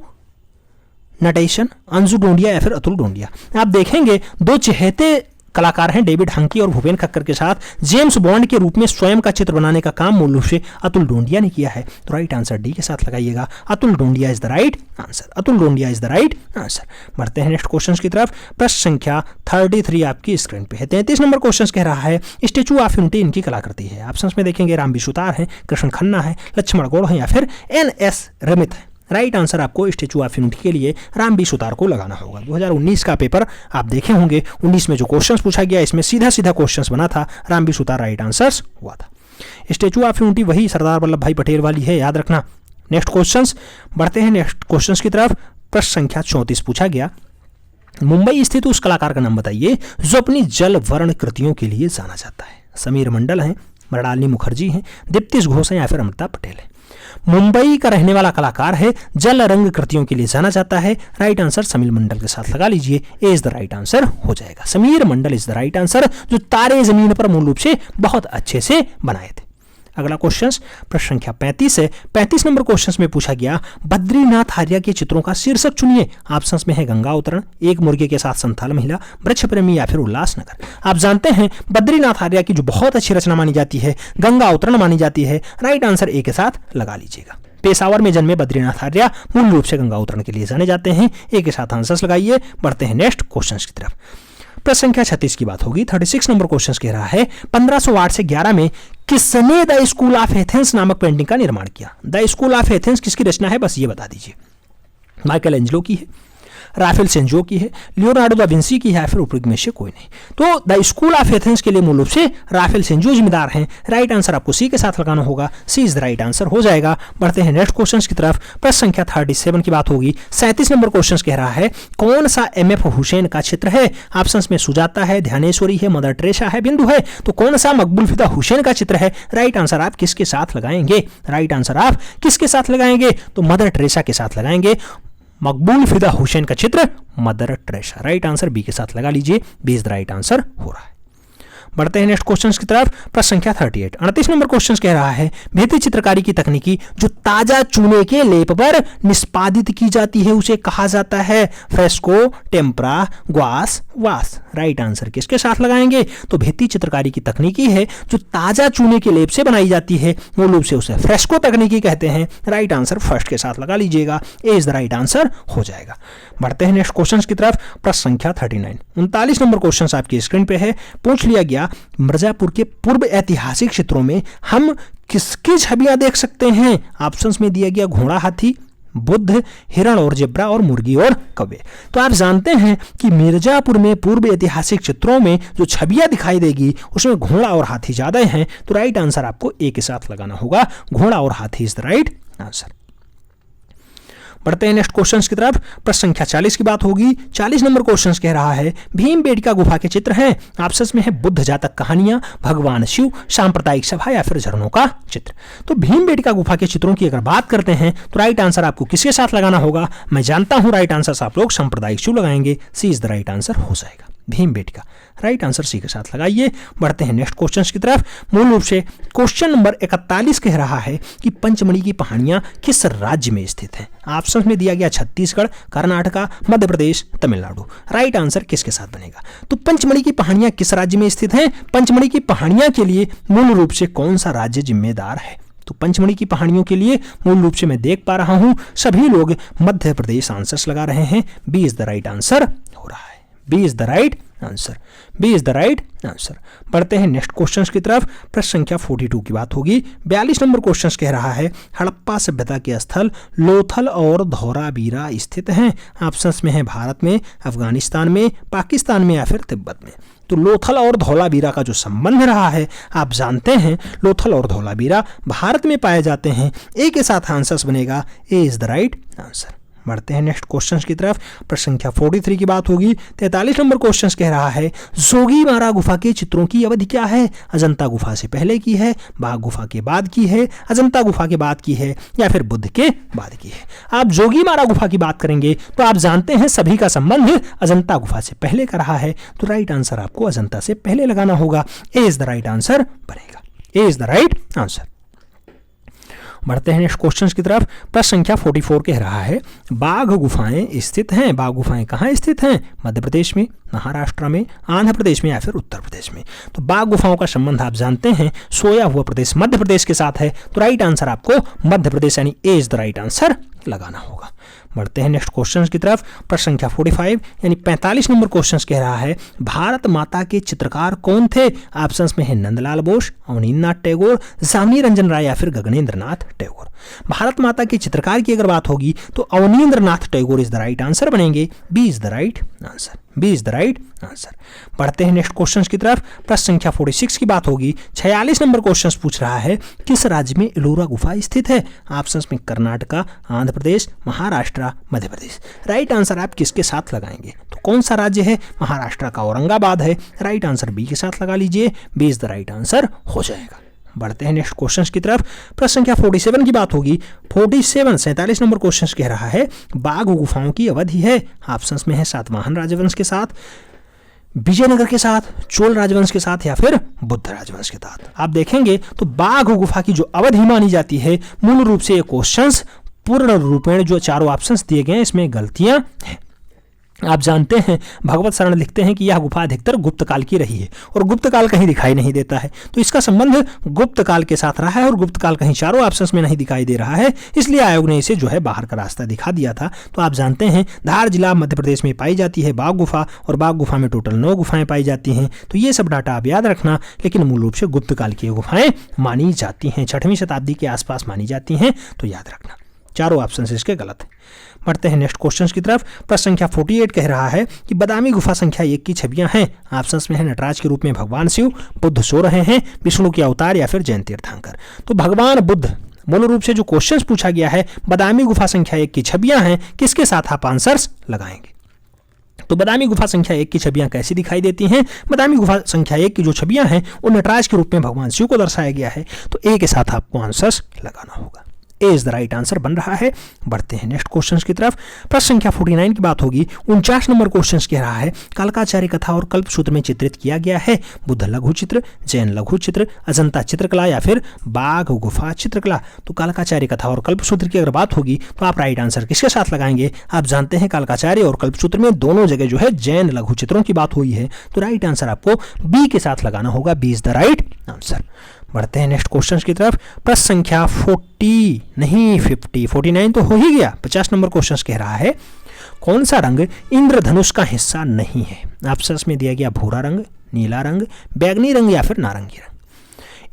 S1: नटेशन, अंशु डोंडिया या फिर अतुल डोंडिया। आप देखेंगे दो चहेते कलाकार हैं डेविड हंकी और भूपेन खक्कर के साथ जेम्स बॉन्ड के रूप में स्वयं का चित्र बनाने का काम मूल रूप से अतुल डोंडिया ने किया है, तो राइट आंसर डी के साथ लगाइएगा। Atul Dondiya is the right answer. Atul Dondiya is the right answer. बढ़ते हैं नेक्स्ट क्वेश्चन की तरफ। प्रश्न संख्या 33 आपकी स्क्रीन पे है। 33 नंबर क्वेश्चन कह रहा है स्टेचू ऑफ यूनिटी इनकी कलाकृति है। ऑप्शंस में देखेंगे राम बिशुतार है, कृष्ण खन्ना है, लक्ष्मण गौड़ है या फिर NS रमित है। राइट आंसर आपको स्टेचू ऑफ यूनिटी के लिए राम बी सुतार को लगाना होगा। 2019 का पेपर आप देखे होंगे, 19 में जो क्वेश्चंस पूछा गया इसमें सीधा सीधा क्वेश्चंस बना था, Ram B Sutar right answers हुआ था। स्टेचू ऑफ यूनिटी वही सरदार वल्लभ भाई पटेल वाली है, याद रखना। नेक्स्ट क्वेश्चंस बढ़ते हैं नेक्स्ट क्वेश्चंस की तरफ। प्रश्न संख्या 34 पूछा गया मुंबई स्थित उस कलाकार का नाम बताइए जो अपनी जल वर्ण कृतियों के लिए जाना जाता है। समीर मंडल हैं, मृणालिनी मुखर्जी हैं, दीप्ति घोष हैं या फिर अमिताभ पटेल है। मुंबई का रहने वाला कलाकार है, जल रंग कृतियों के लिए जाना जाता है। राइट आंसर समीर मंडल के साथ लगा लीजिए, ए इज द राइट आंसर हो जाएगा। समीर मंडल इज द राइट आंसर, जो तारे जमीन पर मूल रूप से बहुत अच्छे से बनाए थे। अगला क्वेश्चन प्रश्न संख्या 35 है। 35 नंबर क्वेश्चन में पूछा गया बद्रीनाथ आर्या के चित्रों का शीर्षक चुनिए। ऑप्शंस में है गंगा अवतरण, एक मुर्गे के साथ संथाल महिला, वृक्ष प्रेमी या फिर उल्लासनगर। आप जानते हैं बद्रीनाथ आर्या की जो बहुत अच्छी रचना मानी जाती है गंगा अवतरण मानी जाती है। राइट आंसर ए के साथ लगा लीजिएगा। पेशावर में जन्मे बद्रीनाथ आर्या मूल रूप से गंगा अवतरण के लिए जाने जाते हैं। ए के साथ आंसर्स लगाइए। बढ़ते हैं नेक्स्ट क्वेश्चन की तरफ। प्रश्न संख्या 36 की बात होगी। 36 नंबर क्वेश्चन कह रहा है 1508 से 11 में किसने द स्कूल ऑफ एथेंस नामक पेंटिंग का निर्माण किया। द स्कूल ऑफ एथेंस किसकी रचना है बस ये बता दीजिए। माइकल एंजेलो की है, राफेल सेंजो की है, लियोनार्डो दा विंसी की है या फिर उपयुक्त में से कोई नहीं। तो द स्कूल ऑफ एथेंस के लिए मूल रूप से राफेल सेंजो जिम्मेदार हैं। राइट आंसर आपको सी के साथ लगाना होगा, C is the right answer हो जाएगा। बढ़ते हैं नेक्स्ट क्वेश्चन की तरफ। प्रश्न संख्या 37 की बात होगी। 37 नंबर क्वेश्चन कह रहा है कौन सा एमएफ हुसैन का चित्र है। ऑप्शंस में सुजाता है, ध्यानेश्वरी है, मदर टेरेसा है, बिंदु है। तो कौन सा मकबूल फिदा हुसैन का चित्र है। राइट आंसर आप किसके साथ लगाएंगे। राइट आंसर आप किसके साथ लगाएंगे तो मदर टेरेसा के साथ लगाएंगे। मकबूल फिदा हुसैन का चित्र Mother Teresa. Right answer B के साथ लगा लीजिए, B is the right answer हो रहा है। बढ़ते हैं नेक्स्ट क्वेश्चन की तरफ। प्रश्न संख्या 38 38 नंबर क्वेश्चन कह रहा है भित्ति चित्रकारी की तकनीकी जो ताजा चूने के लेप पर निष्पादित की जाती है उसे कहा जाता है फ्रेस्को, टेम्परा, ग्वास, वास। राइट आंसर किसके साथ लगाएंगे तो भित्ति चित्रकारी की तकनीकी है जो ताजा चूने के लेप से बनाई जाती है मूल रूप से उसे फ्रेस्को तकनीकी कहते हैं। राइट आंसर फर्स्ट के साथ लगा लीजिएगा, A is the right answer हो जाएगा। बढ़ते हैं नेक्स्ट क्वेश्चन की तरफ। प्रश्न संख्या 39 39 नंबर क्वेश्चन आपकी स्क्रीन पे है। पूछ लिया गया मिर्जापुर के पूर्व ऐतिहासिक क्षेत्रों में हम किसकी छवियां देख सकते हैं। ऑप्शंस में दिया गया घोड़ा, हाथी, बुद्ध, हिरण और जेब्रा और मुर्गी और कौवे। तो आप जानते हैं कि मिर्जापुर में पूर्व ऐतिहासिक चित्रों में जो छवियां दिखाई देगी उसमें घोड़ा और हाथी ज्यादा हैं। तो राइट आंसर आपको ए के साथ लगाना होगा, घोड़ा और हाथी इज द राइट आंसर। बढ़ते हैं नेक्स्ट क्वेश्चन की तरफ। प्रश्न संख्या 40 की बात होगी। 40 नंबर क्वेश्चन कह रहा है भीमबेटका गुफा के चित्र हैं। ऑप्शंस में है बुद्ध जातक कहानियां, भगवान शिव, सांप्रदायिक सभा या फिर झरनों का चित्र। तो भीमबेटका गुफा के चित्रों की अगर बात करते हैं तो राइट आंसर आपको किसके साथ लगाना होगा। मैं जानता हूं राइट आंसर आप लोग सांप्रदायिक शिव लगाएंगे, सी इज द राइट आंसर हो जाएगा। भीमबेटका राइट आंसर सी के साथ लगाइए। बढ़ते हैं नेक्स्ट क्वेश्चन की तरफ। मूल रूप से क्वेश्चन नंबर 41 कह रहा है कि पंचमढ़ी की पहाड़ियां किस राज्य में स्थित हैं। ऑप्शन में दिया गया छत्तीसगढ़, कर्नाटका, मध्य प्रदेश, तमिलनाडु। राइट आंसर किसके साथ बनेगा तो पंचमढ़ी की पहाड़ियां किस राज्य में स्थित हैं। पंचमढ़ी की पहाड़ियां के लिए मूल रूप से कौन सा राज्य जिम्मेदार है। तो पंचमढ़ी की पहाड़ियों के लिए मूल रूप से मैं देख पा रहा हूं सभी लोग मध्य प्रदेश आंसर्स लगा रहे हैं, B is the right answer हो रहा है, B is the right answer, B is the right answer. बढ़ते हैं नेक्स्ट क्वेश्चन की तरफ। प्रश्न संख्या 42 की बात होगी। 42 नंबर क्वेश्चन कह रहा है हड़प्पा सभ्यता के स्थल लोथल और धौलावीरा स्थित हैं। ऑप्शंस में है भारत में, अफगानिस्तान में, पाकिस्तान में या फिर तिब्बत में। तो लोथल और धौलावीरा का जो संबंध रहा है आप जानते हैं लोथल और धौलावीरा भारत में पाए जाते हैं। ए के साथ आंसर्स बनेगा, ए इज द राइट आंसर। बढ़ते हैं नेक्स्ट क्वेश्चन की तरफ। प्रश्न संख्या 43 की बात होगी। 43 नंबर क्वेश्चन कह रहा है जोगीमारा गुफा के चित्रों की अवधि क्या है। अजंता गुफा से पहले की है, बाघ गुफा के बाद की है, अजंता गुफा के बाद की है या फिर बुद्ध के बाद की है। आप जोगीमारा गुफा की बात करेंगे तो आप जानते हैं सभी का संबंध अजंता गुफा से पहले का रहा है। तो राइट आंसर आपको अजंता से पहले लगाना होगा, A is the right answer बनेगा, ए इज द राइट आंसर। बढ़ते हैं नेक्स्ट क्वेश्चन की तरफ। प्रश्न संख्या 44 कह रहा है बाघ गुफाएं स्थित हैं। बाघ गुफाएं कहाँ स्थित हैं। मध्य प्रदेश में, महाराष्ट्र में, आंध्र प्रदेश में या फिर उत्तर प्रदेश में। तो बाघ गुफाओं का संबंध आप जानते हैं सोया हुआ प्रदेश मध्य प्रदेश के साथ है। तो राइट आंसर आपको मध्य प्रदेश यानी ए इज द राइट आंसर लगाना होगा। बढ़ते हैं नेक्स्ट क्वेश्चन की तरफ। प्रश्न संख्या 45 यानी 45 नंबर क्वेश्चन कह रहा है भारत माता के चित्रकार कौन थे। ऑप्शंस में है नंदलाल बोस, अवनींद्रनाथ टैगोर, जामिनी रंजन राय या फिर गगनेंद्र नाथ टैगोर। भारत माता के चित्रकार की अगर बात होगी तो Abanindranath Tagore is the right answer बनेंगे, B is the right answer, B is the right answer. बढ़ते हैं नेक्स्ट क्वेश्चन की तरफ। प्रश्न संख्या 46 की बात होगी। 46 नंबर क्वेश्चन पूछ रहा है किस राज्य में एलोरा गुफा स्थित है। ऑप्शंस में कर्नाटका, आंध्र प्रदेश, महाराष्ट्र, मध्य प्रदेश। राइट आंसर आप किसके साथ लगाएंगे तो कौन सा राज्य है? महाराष्ट्र का औरंगाबाद है। राइट आंसर बी के साथ लगा लीजिए, B is the right answer हो जाएगा। बढ़ते हैं नेक्स्ट क्वेश्चन की तरफ। प्रश्न संख्या 47 की बात होगी। 47 नंबर क्वेश्चन कह रहा है बाघ गुफाओं की अवधि है। ऑप्शंस में है सातवाहन राजवंश के साथ, विजयनगर के साथ, चोल राजवंश के साथ या फिर बुद्ध राजवंश के साथ। आप देखेंगे तो बाघ गुफा की जो अवधि मानी जाती है, मूल रूप से ये क्वेश्चंस पूर्ण रूपेण जो चारों ऑप्शंस दिए गए हैं इसमें गलतियां हैं। आप जानते हैं भगवत शरण लिखते हैं कि यह गुफा अधिकतर गुप्त काल की रही है और गुप्त काल कहीं दिखाई नहीं देता है, तो इसका संबंध गुप्त काल के साथ रहा है और गुप्त काल कहीं चारों ऑप्शंस में नहीं दिखाई दे रहा है, इसलिए आयोग ने इसे जो है बाहर का रास्ता दिखा दिया था। तो आप जानते हैं धार जिला मध्य प्रदेश में पाई जाती है बाघ गुफा, और बाघ गुफा में टोटल 9 गुफाएं पाई जाती हैं। तो ये सब डाटा आप याद रखना, लेकिन मूल रूप से गुप्त काल की गुफाएं मानी जाती हैं, 6वीं शताब्दी के आसपास मानी जाती हैं, तो याद रखना चारों ऑप्शन इसके गलत हैं। बढ़ते हैं नेक्स्ट क्वेश्चन की तरफ। प्रश्न संख्या 48 कह रहा है कि बादामी गुफा संख्या 1 की छवियां हैं। ऑप्शंस में है नटराज के रूप में भगवान शिव, बुद्ध सो रहे हैं, विष्णु के अवतार या फिर जैन तीर्थंकर। तो भगवान बुद्ध मूल रूप से जो क्वेश्चन पूछा गया है, बादामी गुफा संख्या 1 की छवियां हैं, किसके साथ आप आंसर्स लगाएंगे? तो बादामी गुफा संख्या 1 की छवियां कैसी दिखाई देती हैं? बादामी गुफा संख्या 1 की जो छवियां हैं वो नटराज के रूप में भगवान शिव को दर्शाया गया है, तो ए के साथ आपको आंसर्स लगाना होगा। A is the right answer बन रहा है। बढ़ते हैं नेक्स्ट क्वेश्चन की तरफ। प्रश्न संख्या 49 की बात होगी। 49 नंबर क्वेश्चन कह रहा है कालकाचार्य कथा और कल्पसूत्र में चित्रित किया गया है बुद्ध लघु चित्र, जैन लघु चित्र, अजंता चित्रकला या फिर बाघ गुफा चित्रकला। तो कालकाचार्य कथा और कल्पसूत्र की अगर बात होगी तो आप राइट आंसर किसके साथ लगाएंगे? आप जानते हैं कालकाचार्य और कल्पसूत्र में दोनों जगह जो है जैन लघु चित्रों की बात हुई है, तो राइट आंसर आपको बी के साथ लगाना होगा, B is the right answer. बढ़ते हैं नेक्स्ट क्वेश्चन की तरफ। प्रश्न संख्या 49 तो हो ही गया। 50 नंबर क्वेश्चन कह रहा है कौन सा रंग इंद्रधनुष का हिस्सा नहीं है? ऑप्शंस में दिया गया भूरा रंग, नीला रंग, बैगनी रंग या फिर नारंगी रंग।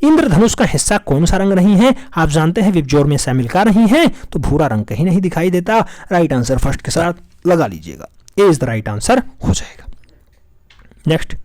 S1: इंद्रधनुष का हिस्सा कौन सा रंग नहीं है? आप जानते हैं विबजोर में शामिल का नहीं है, तो भूरा रंग कहीं नहीं दिखाई देता। राइट आंसर फर्स्ट के साथ लगा लीजिएगा, A is the right answer हो जाएगा। नेक्स्ट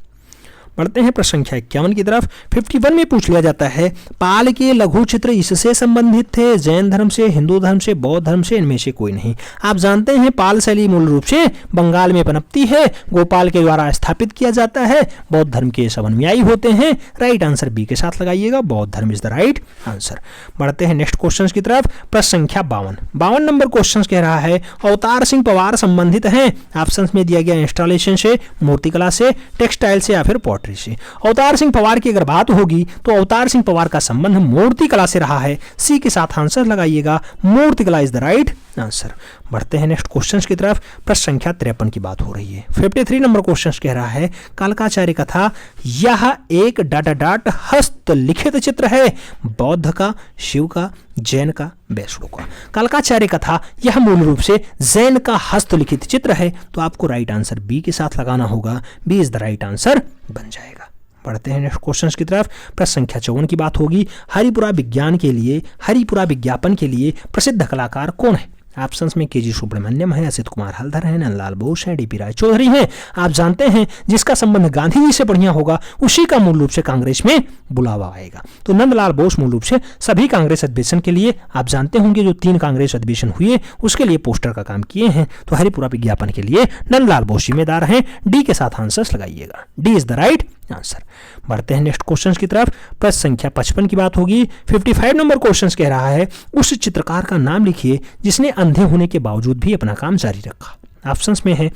S1: बढ़ते हैं प्रश्न संख्या 51 की तरफ। 51 में पूछ लिया जाता है पाल के लघु चित्र इससे संबंधित थे, जैन धर्म से, हिंदू धर्म से, बौद्ध धर्म से, इनमें से कोई नहीं। आप जानते हैं पाल शैली मूल रूप से बंगाल में पनपती है, गोपाल के द्वारा स्थापित किया जाता है, बौद्ध धर्म के सब अनुयायी होते हैं। राइट आंसर बी के साथ लगाइएगा, बौद्ध धर्म इज द राइट आंसर। बढ़ते हैं नेक्स्ट क्वेश्चन की तरफ। प्रश्न संख्या 52 नंबर क्वेश्चन कह रहा है अवतार सिंह पवार संबंधित हैं। ऑप्शन में दिया गया इंस्टॉलेशन से, मूर्तिकला से, टेक्सटाइल से या फिर से। अवतार सिंह पवार की अगर बात होगी तो अवतार सिंह पवार का संबंध मूर्तिकला से रहा है, सी के साथ आंसर लगाइएगा, मूर्तिकला इज द राइट आंसर। बढ़ते हैं नेक्स्ट क्वेश्चन की तरफ। प्रश्न संख्या 53 की बात हो रही है। 53 नंबर क्वेश्चन कह रहा है कालकाचार्य कथा यह एक डॉट हस्तलिखित चित्र है, बौद्ध का, शिव का, जैन का, वैष्णव का। कालकाचार्य कथा यह मूल रूप से जैन का हस्तलिखित चित्र है, तो आपको राइट आंसर बी के साथ लगाना होगा, B is the right answer बन जाएगा। बढ़ते हैं नेक्स्ट क्वेश्चन की तरफ। प्रश्न संख्या 54 की बात होगी। हरिपुरा विज्ञान के लिए, हरिपुरा विज्ञापन के लिए प्रसिद्ध कलाकार कौन है? ऑप्शंस में केजी सुब्रमण्यम है, असित कुमार हल्दर है, नंदलाल बोस है, डीपी राय चौधरी हैं। आप जानते हैं जिसका संबंध गांधी जी से बढ़िया होगा उसी का मूल रूप से कांग्रेस में बुलावा आएगा। तो नंदलाल बोस मूल रूप से सभी कांग्रेस अधिवेशन के लिए, आप जानते होंगे जो 3 कांग्रेस अधिवेशन हुए उसके लिए पोस्टर का काम किए हैं, तो हरिपुरा विज्ञापन के लिए नंदलाल बोस जिम्मेदार हैं। डी के साथ आंसर लगाइएगा, D is the right answer. बढ़ते हैं नेक्स्ट क्वेश्चन की तरफ। प्रश्न संख्या 55 की बात होगी। 55 नंबर क्वेश्चन कह रहा है उस चित्रकार का नाम लिखिए जिसने अंधे होने के बावजूद भी अपना काम जारी रखा। ऑप्शंस में है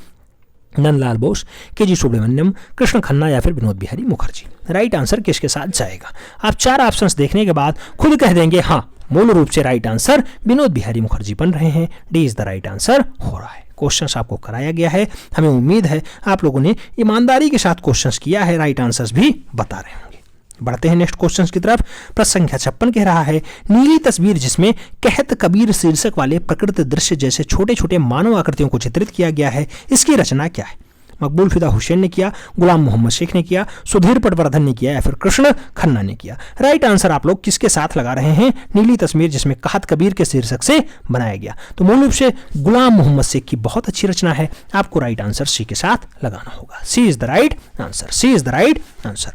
S1: नंदलाल बोस, केजी सुब्रमण्यम, कृष्ण खन्ना या फिर विनोद बिहारी मुखर्जी। राइट आंसर किसके साथ जाएगा? आप 4 ऑप्शंस देखने के बाद खुद कह देंगे हाँ, मूल रूप से राइट आंसर विनोद बिहारी मुखर्जी बन रहे हैं, D is the right answer हो रहा है। क्वेश्चंस आपको कराया गया है, हमें उम्मीद है आप लोगों ने ईमानदारी के साथ क्वेश्चंस किया है, राइट आंसर्स भी बता रहे होंगे। बढ़ते हैं नेक्स्ट क्वेश्चन की तरफ। प्रश्न संख्या 56 कह रहा है नीली तस्वीर जिसमें कहत कबीर शीर्षक वाले प्रकृति दृश्य जैसे छोटे छोटे मानव आकृतियों को चित्रित किया गया है, इसकी रचना क्या है? मकबूल फिदा हुसैन ने किया, गुलाम मोहम्मद शेख ने किया, सुधीर पटवर्धन ने किया या फिर कृष्ण खन्ना ने किया? राइट आंसर आप लोग किसके साथ लगा रहे हैं? नीली तस्वीर जिसमें कहत कबीर के शीर्षक से बनाया गया, तो मूल रूप से गुलाम मोहम्मद शेख की बहुत अच्छी रचना है, आपको राइट आंसर सी के साथ लगाना होगा, C is the right answer, C is the right answer.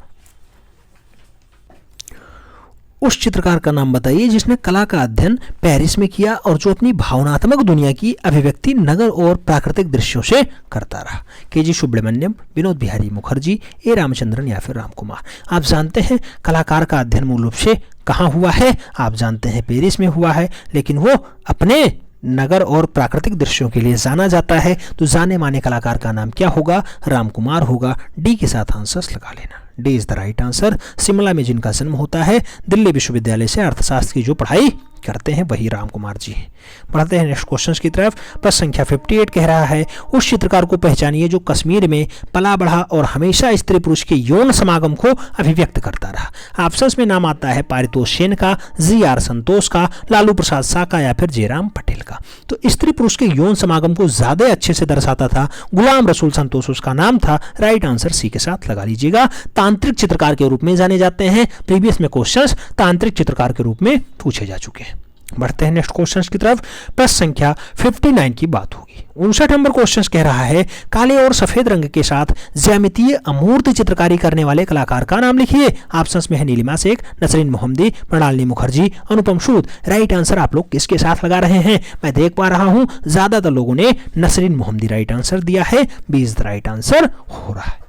S1: उस चित्रकार का नाम बताइए जिसने कला का अध्ययन पेरिस में किया और जो अपनी भावनात्मक दुनिया की अभिव्यक्ति नगर और प्राकृतिक दृश्यों से करता रहा। के.जी. सुब्रमण्यम, विनोद बिहारी मुखर्जी, ए. रामचंद्रन या फिर रामकुमार। आप जानते हैं कलाकार का अध्ययन मूल रूप से कहाँ हुआ है? आप जानते हैं पेरिस में हुआ है, लेकिन वो अपने नगर और प्राकृतिक दृश्यों के लिए जाना जाता है। तो जाने माने कलाकार का नाम क्या होगा? रामकुमार होगा। डी के साथ आंसर्स लगा लेना। D is the right answer. Shimla में जिनका जन्म होता है, दिल्ली विश्वविद्यालय से अर्थशास्त्र की जो पढ़ाई करते हैं वही रामकुमार जी हैं। बढ़ते हैं नेक्स्ट क्वेश्चन की तरफ। प्रश्न संख्या 58 कह रहा है उस चित्रकार को पहचानिए जो कश्मीर में पला बढ़ा और हमेशा स्त्री पुरुष के यौन समागम को अभिव्यक्त करता रहा। ऑप्शंस में नाम आता है पारितोष सेन का, जी.आर. संतोष का, लालू प्रसाद शाह का या फिर जयराम पटेल का। तो स्त्री पुरुष के यौन समागम को ज्यादा अच्छे से दर्शाता था गुलाम रसूल संतोष उसका नाम था। राइट आंसर सी के साथ लगा लीजिएगा। तांत्रिक चित्रकार के रूप में जाने जाते हैं। प्रीवियस में क्वेश्चंस तांत्रिक चित्रकार के रूप में पूछे जा चुके हैं। बढ़ते हैं नेक्स्ट क्वेश्चन की तरफ। प्रश्न संख्या 59 की बात होगी। 59 नंबर क्वेश्चन कह रहा है काले और सफेद रंग के साथ ज्यामितीय अमूर्त चित्रकारी करने वाले कलाकार का नाम लिखिए। ऑप्शंस में है नीलिमा शेख, नसरीन मोहम्मदी, मृणालिनी मुखर्जी, अनुपम सूद। राइट आंसर आप लोग किसके साथ लगा रहे हैं? मैं देख पा रहा हूं ज्यादातर लोगों ने नसरीन मोहम्मदी राइट आंसर दिया है। B is the right answer हो रहा है।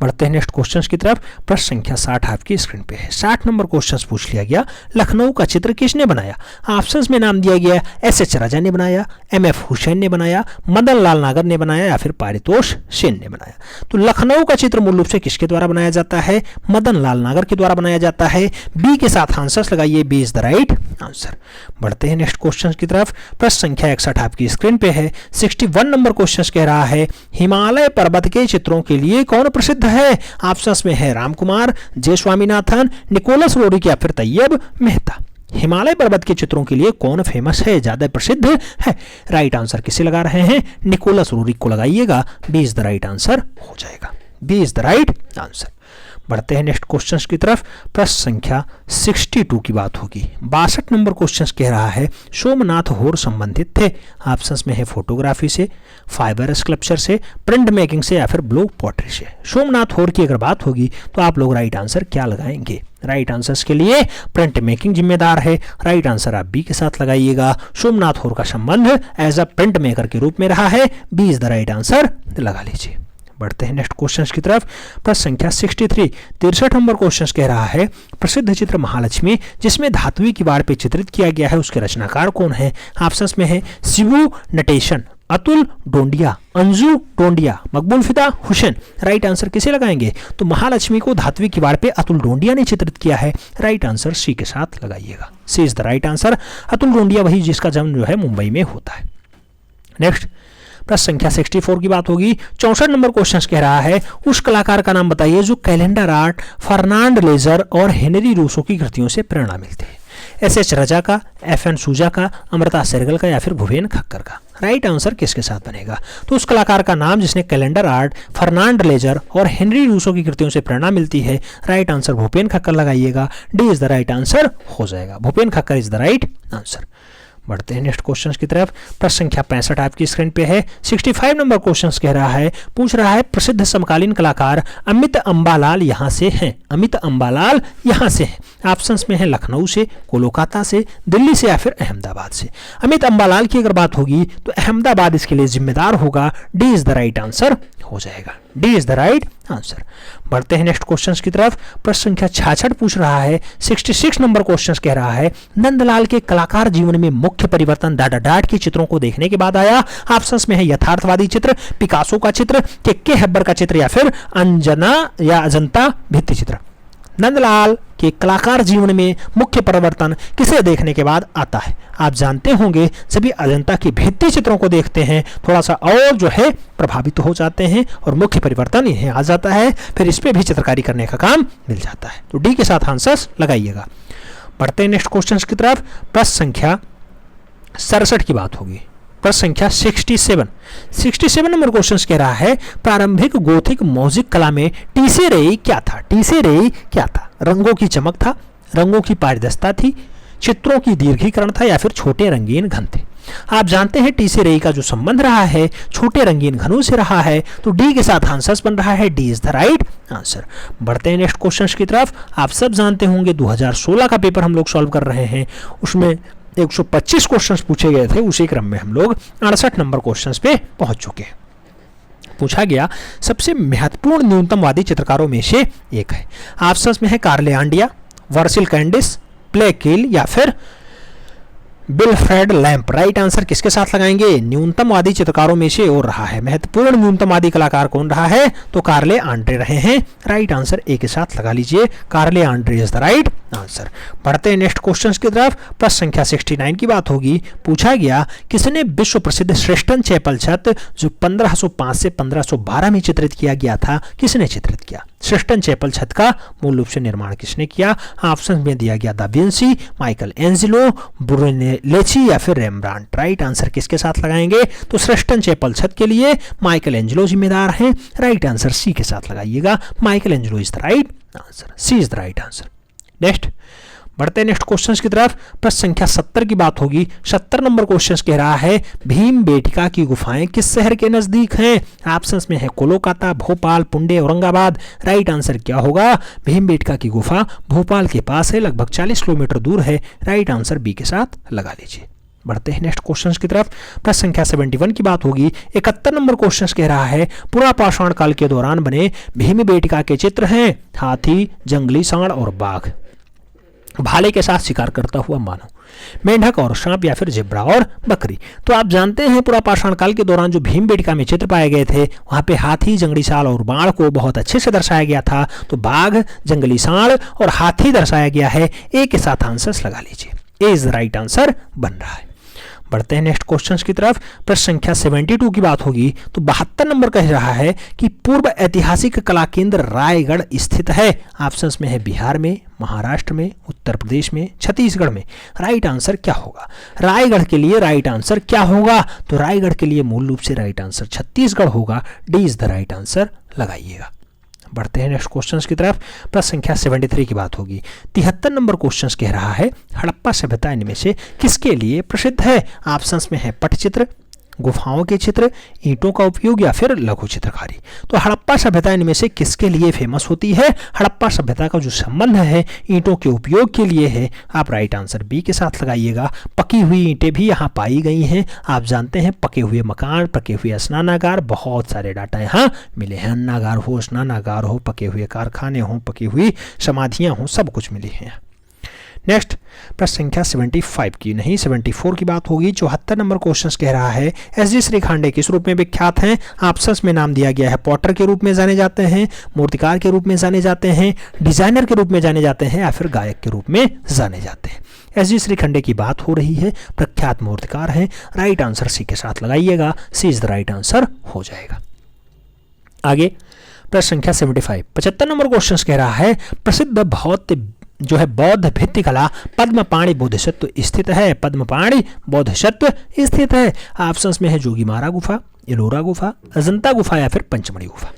S1: बढ़ते हैं नेक्स्ट क्वेश्चन की तरफ। प्रश्न संख्या 60 आपकी स्क्रीन पे है। 60 नंबर क्वेश्चन पूछ लिया गया लखनऊ का चित्र किसने बनाया? ऑप्शंस में नाम दिया गया एस.एच. राजा ने बनाया, एम.एफ. हुसैन ने बनाया, मदन लाल नागर ने बनाया या फिर पारितोष सेन ने बनाया। तो लखनऊ का चित्र मूल रूप से किसके द्वारा बनाया जाता है? मदन लाल नागर के द्वारा बनाया जाता है। बी के साथ आंसर्स लगाइए। B is the right answer. बढ़ते हैं नेक्स्ट क्वेश्चन की तरफ। प्रश्न संख्या 61 आपकी स्क्रीन पे है। 61 नंबर क्वेश्चन कह रहा है हिमालय पर्वत के चित्रों के लिए कौन प्रसिद्ध है? ऑप्शंस में है रामकुमार, जे स्वामीनाथन, निकोलस रोरिक या फिर तैयब मेहता। हिमालय पर्वत के चित्रों के लिए कौन फेमस है, ज्यादा प्रसिद्ध है? राइट आंसर किसे लगा रहे हैं? निकोलस रोरिक को लगाइएगा। B is the right answer हो जाएगा। B is the right answer. बढ़ते हैं नेक्स्ट क्वेश्चन की तरफ। प्रश्न संख्या 62 की बात होगी। 62 नंबर क्वेश्चन कह रहा है सोमनाथ होर संबंधित थे। ऑप्शंस में है फोटोग्राफी से, फाइबर स्कल्पचर से, प्रिंट मेकिंग से या फिर ब्लॉक पॉटरी से। सोमनाथ होर की अगर बात होगी तो आप लोग राइट आंसर क्या लगाएंगे? राइट आंसर्स के लिए प्रिंट मेकिंग जिम्मेदार है। राइट आंसर आप बी के साथ लगाइएगा। सोमनाथ होर का संबंध एज अ प्रिंट मेकर के रूप में रहा है। B is the right answer लगा लीजिए। बढ़ते हैं नेक्स्ट क्वेश्चन की तरफ। प्रश्न संख्या 63 63 नंबर क्वेश्चन कह रहा है प्रसिद्ध चित्र महालक्ष्मी जिसमें धातुई किवाड़ पे चित्रित किया गया है उसके रचनाकार कौन है? ऑप्शंस में है शिबू नटेशन, अतुल डोंडिया, अंजू डोंडिया, मकबूल फिदा, हुसैन। राइट आंसर किसे लगाएंगे? तो महालक्ष्मी को धातुई किवाड़ पे अतुल डोंडिया ने चित्रित किया है। राइट आंसर सी के साथ लगाइएगा। C is the right answer. Atul Dondiya वही जिसका जन्म जो है मुंबई में होता है। नेक्स्ट प्रश्न संख्या 64 की बात होगी। 64 नंबर क्वेश्चन कह रहा है उस कलाकार का नाम बताइए जो कैलेंडर आर्ट, फर्नांड लेजर और हेनरी रूसो की कृतियों से प्रेरणा मिलती है। एस.एच. राजा का, एफ.एन. सूजा का, अमृता शेरगिल का या फिर भूपेन खक्कर का। राइट आंसर किसके साथ बनेगा? तो उस कलाकार का नाम जिसने कैलेंडर आर्ट, फर्नांड लेजर और हेनरी रूसो की कृतियों से प्रेरणा मिलती है। राइट आंसर भूपेन खक्कर लगाइएगा। D is the right answer हो जाएगा। Bhupen Khakhar is the right answer. बढ़ते हैं नेक्स्ट क्वेश्चन की तरफ। प्रश्न संख्या 65 आपकी स्क्रीन पे है। 65 नंबर क्वेश्चन कह रहा है पूछ रहा है प्रसिद्ध समकालीन कलाकार अमित अंबालाल यहाँ से हैं। अमित अंबालाल यहाँ से हैं। ऑप्शंस में है लखनऊ से, कोलकाता से, दिल्ली से या फिर अहमदाबाद से। अमित अंबालाल की अगर बात होगी तो अहमदाबाद इसके लिए जिम्मेदार होगा। D is the right answer हो जाएगा। D is the right answer. बढ़ते हैं नेक्स्ट क्वेश्चन की तरफ। प्रश्न संख्या 66 पूछ रहा है। 66 नंबर क्वेश्चन कह रहा है नंदलाल के कलाकार जीवन में मुख्य परिवर्तन डाडा डाट के चित्रों को देखने के बाद आया। ऑप्शंस में है यथार्थवादी चित्र, पिकासो का चित्र, के हब्बर का चित्र या फिर अंजना या अजंता भित्ति चित्र। नंदलाल के कलाकार जीवन में मुख्य परिवर्तन किसे देखने के बाद आता है? आप जानते होंगे सभी अजंता के भित्ति चित्रों को देखते हैं थोड़ा सा और जो है प्रभावित हो जाते हैं और मुख्य परिवर्तन इन्हें आ जाता है, फिर इस पे भी चित्रकारी करने का काम मिल जाता है। तो डी के साथ आंसर्स लगाइएगा। बढ़ते हैं नेक्स्ट क्वेश्चन की तरफ। प्रश्न संख्या 67 की बात होगी। प्रश्न संख्या 67 नंबर क्वेश्चन कह रहा है प्रारंभिक गोथिक मौजिक कला में टीसेरेई क्या था? टीसेरेई क्या था? रंगों की चमक था, रंगों की पारदर्शिता थी, चित्रों की दीर्घीकरण था या फिर छोटे रंगीन घन थे। आप जानते हैं टी से रेई का जो संबंध रहा है छोटे रंगीन घनों से रहा है, तो डी के साथ आंसर बन रहा है D is the right answer. बढ़ते हैं नेक्स्ट क्वेश्चन की तरफ। आप सब जानते होंगे 2016 का पेपर हम लोग सॉल्व कर रहे हैं, उसमें 125 क्वेश्चंस पूछे गए थे, उसी क्रम में हम लोग 68 नंबर क्वेश्चंस पे पहुंच चुके हैं। पूछा गया सबसे महत्वपूर्ण न्यूनतमवादी चित्रकारों में से एक है। ऑप्शंस में है कार्ले-आंडिया, वर्सिल कैंडिस, प्लेकिल या फिर विल्फ्रेड लैंप। राइट आंसर किसके साथ लगाएंगे? न्यूनतमवादी चित्रकारों में से और रहा है। महत्वपूर्ण न्यूनतमवादी कलाकार कौन रहा है? तो कार्ले-आंड्रे रहे हैं। राइट आंसर ए के साथ लगा लीजिए, कार्ले-आंड्रे इज द राइट आंसर। बढ़ते हैं नेक्स्ट क्वेश्चन की तरफ। प्रश्न संख्या 69 की बात होगी। पूछा गया किसने विश्व प्रसिद्ध श्रेष्ठन चैपल छत जो 1505 से 1512 में चित्रित किया गया था, किसने चित्रित किया? श्रेष्ठन चैपल छत का मूल रूप से निर्माण किसने किया? ऑप्शन में दिया गया दा विंसी, माइकल एंजेलो, ब्रुनेलेची या फिर रेम्ब्रांट। राइट आंसर किसके साथ लगाएंगे? तो श्रेष्ठन चैपल छत के लिए माइकल एंजेलो जिम्मेदार हैं। राइट आंसर सी के साथ लगाइएगा, Michelangelo is the right answer, C is the right answer. Next बढ़ते हैं नेक्स्ट क्वेश्चन की तरफ। प्रश्न संख्या 70 की बात होगी। 70 नंबर क्वेश्चन कह रहा है भीमबेटका की गुफाएं किस शहर के नजदीक हैं? ऑप्शंस में है कोलकाता, भोपाल, पुणे, औरंगाबाद। राइट आंसर क्या होगा? भीमबेटका की गुफा भोपाल के पास है, लगभग 40 किलोमीटर दूर है। राइट आंसर बी के साथ लगा लीजिए। बढ़ते हैं नेक्स्ट क्वेश्चन की तरफ। प्रश्न संख्या 71 की बात होगी। 71 नंबर क्वेश्चन कह रहा है पुरापाषाण काल के दौरान बने भीमबेटका के चित्र हैं हाथी, जंगली सांड और बाघ, भाले के साथ शिकार करता हुआ मानव, मेंढक और सांप या फिर जिब्रा और बकरी। तो आप जानते हैं पुरापाषाण काल के दौरान जो भीमबेटका में चित्र पाए गए थे वहां पे हाथी, जंगली सांड और बाण को बहुत अच्छे से दर्शाया गया था। तो बाघ, जंगली सांड और हाथी दर्शाया गया है। ए के साथ आंसर्स लगा लीजिए, ए इज द राइट आंसर बन रहा है। बढ़ते हैं नेक्स्ट क्वेश्चन की तरफ। प्रश्न संख्या 72 की बात होगी। तो 72 नंबर कह रहा है कि पूर्व ऐतिहासिक कला केंद्र रायगढ़ स्थित है। ऑप्शंस में है बिहार में, महाराष्ट्र में, उत्तर प्रदेश में, छत्तीसगढ़ में। राइट आंसर क्या होगा? रायगढ़ के लिए राइट आंसर क्या होगा? तो रायगढ़ के लिए मूल रूप से राइट आंसर छत्तीसगढ़ होगा। D is the right answer लगाइएगा। बढ़ते हैं नेक्स्ट क्वेश्चन की तरफ। प्रश्न संख्या 73 की बात होगी। 73 नंबर क्वेश्चन कह रहा है हड़प्पा सभ्यता इनमें से किसके लिए प्रसिद्ध है? ऑप्शंस में है पटचित्र, गुफाओं के चित्र, ईंटों का उपयोग या फिर लघु चित्रकारी। तो हड़प्पा सभ्यता इनमें से किसके लिए फेमस होती है? हड़प्पा सभ्यता का जो संबंध है ईंटों के उपयोग के लिए है। आप राइट आंसर बी के साथ लगाइएगा। पकी हुई ईंटें भी यहाँ पाई गई हैं। आप जानते हैं पके हुए मकान, पके हुए स्नानागार, बहुत सारे डाटा यहाँ मिले हैं। अन्नागार हो, स्नानागार हो, पके हुए कारखाने हों, पकी हुई समाधियाँ हों, सब कुछ मिली हैं। नेक्स्ट प्रश्न संख्या 75 की नहीं 74 की बात होगी। 74 नंबर क्वेश्चन कह रहा है एस.जी. श्रीखंडे किस रूप में विख्यात हैं? ऑप्शंस में नाम दिया गया है पॉटर के रूप में जाने जाते हैं, मूर्तिकार के रूप में जाने जाते हैं, डिजाइनर के रूप में जाने जाते हैं या फिर गायक के रूप में जाने जाते हैं। एस.जी. श्रीखंडे की बात हो रही है, प्रख्यात मूर्तिकार हैं। राइट आंसर सी के साथ लगाइएगा, C is the right answer हो जाएगा। आगे प्रश्न संख्या 75 नंबर क्वेश्चन कह रहा है प्रसिद्ध बौद्ध भित्तिकला पद्मपाणि बोधिसत्व स्थित है। पद्मपाणि बोधिसत्व स्थित है। ऑप्शंस में है जोगीमारा गुफा, एलोरा गुफा, अजंता गुफा या फिर पंचमढ़ी गुफा।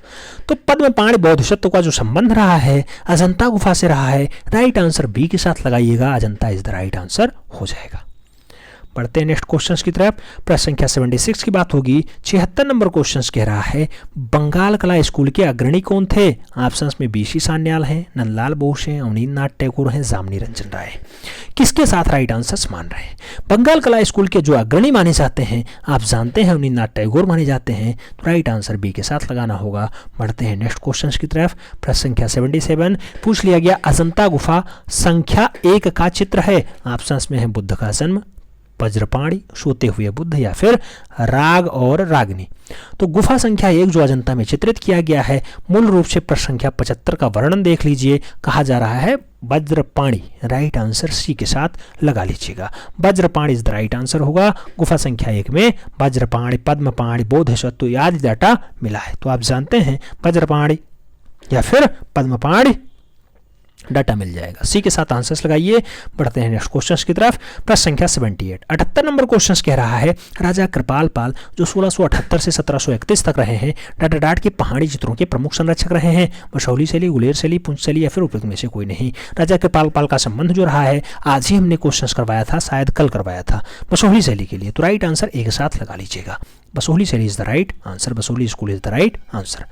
S1: तो पद्मपाणि बोधिसत्व का जो संबंध रहा है अजंता गुफा से रहा है। राइट आंसर बी के साथ लगाइएगा, Ajanta is the right answer हो जाएगा। बढ़ते हैं नेक्स्ट क्वेश्चन की तरफ। प्रश्न संख्या 76 की बात होगी। 76 नंबर क्वेश्चन कह रहा है बंगाल कला स्कूल के अग्रणी कौन थे? ऑप्शंस में बीसी सान्याल हैं, नंदलाल बोस हैं, अवनींद्रनाथ टैगोर हैं, जामनी रंजन राय। किसके साथ राइट आंसर मान रहे हैं? बंगाल कला स्कूल के जो अग्रणी माने जाते हैं आप जानते हैं अवनींद्रनाथ टैगोर माने जाते हैं। तो राइट आंसर बी के साथ लगाना होगा। बढ़ते हैं नेक्स्ट क्वेश्चन की तरफ। प्रश्न संख्या 77 पूछ लिया गया अजंता गुफा संख्या 1 का चित्र है। ऑप्शंस में है बुद्ध का जन्म, वज्रपाणि, सोते हुए बुद्ध या फिर राग और रागनी। तो गुफा संख्या 1 जो अजंता में चित्रित किया गया है मूल रूप से प्रश्न संख्या 75 का वर्णन देख लीजिए। कहा जा रहा है वज्रपाणि। राइट आंसर सी के साथ लगा लीजिएगा, Vajrapani is the right answer होगा। गुफा संख्या 1 में वज्रपाणि, पद्मपाणि, बोधिसत्व आदि डाटा मिला है। तो आप जानते हैं वज्रपाणि या फिर पद्मपाणि डाटा मिल जाएगा। सी के साथ आंसर्स लगाइए। बढ़ते हैं नेक्स्ट क्वेश्चन की तरफ। प्रश्न संख्या 78 78 नंबर क्वेश्चन कह रहा है राजा कृपाल पाल जो 1678 से 1731 तक रहे हैं डाटाडाट के पहाड़ी चित्रों के प्रमुख संरक्षक रहे हैं। मशौली शैली, गुलेर शैली, पुंछ शैली या फिर उपयुक्त में से कोई नहीं। राजा कृपाल पाल का संबंध जो रहा है आज ही हमने क्वेश्चन करवाया था, शायद कल करवाया था, मशौली शैली के लिए। तो राइट आंसर एक साथ लगा लीजिएगा। बसोहली शैली is the right answer. Basohli school is the right answer.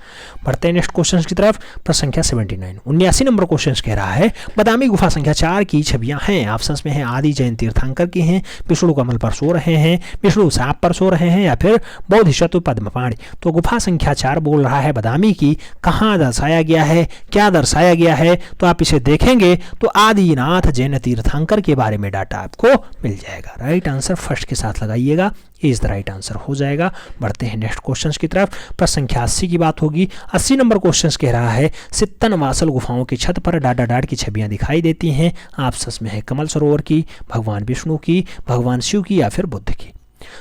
S1: बढ़ते हैं नेक्स्ट क्वेश्चन की तरफ। प्रश्न संख्या 79 79 नंबर क्वेश्चन कह रहा है बादामी गुफा संख्या 4 की छवियां हैं। ऑप्शंस में है आदि जैन तीर्थंकर की हैं, विष्णु कमल पर सो रहे हैं, विष्णु सांप पर सो रहे हैं या फिर बौद्ध शतु पद्मपाणि। तो गुफा संख्या 4 बोल रहा है बादामी की, कहाँ दर्शाया गया है, क्या दर्शाया गया है, तो आप इसे देखेंगे तो आदिनाथ जैन तीर्थंकर के बारे में डाटा आपको मिल जाएगा। राइट आंसर फर्स्ट के साथ लगाइएगा, इज द राइट आंसर हो जाएगा। बढ़ते हैं नेक्स्ट क्वेश्चन की तरफ। प्रश्न संख्या 80 की बात होगी। 80 नंबर क्वेश्चन कह रहा है सित्तन वासल गुफाओं की छत पर डाटाडाट की छवियां दिखाई देती हैं। ऑप्शंस में है कमल सरोवर की, भगवान विष्णु की, भगवान शिव की या फिर बुद्ध की।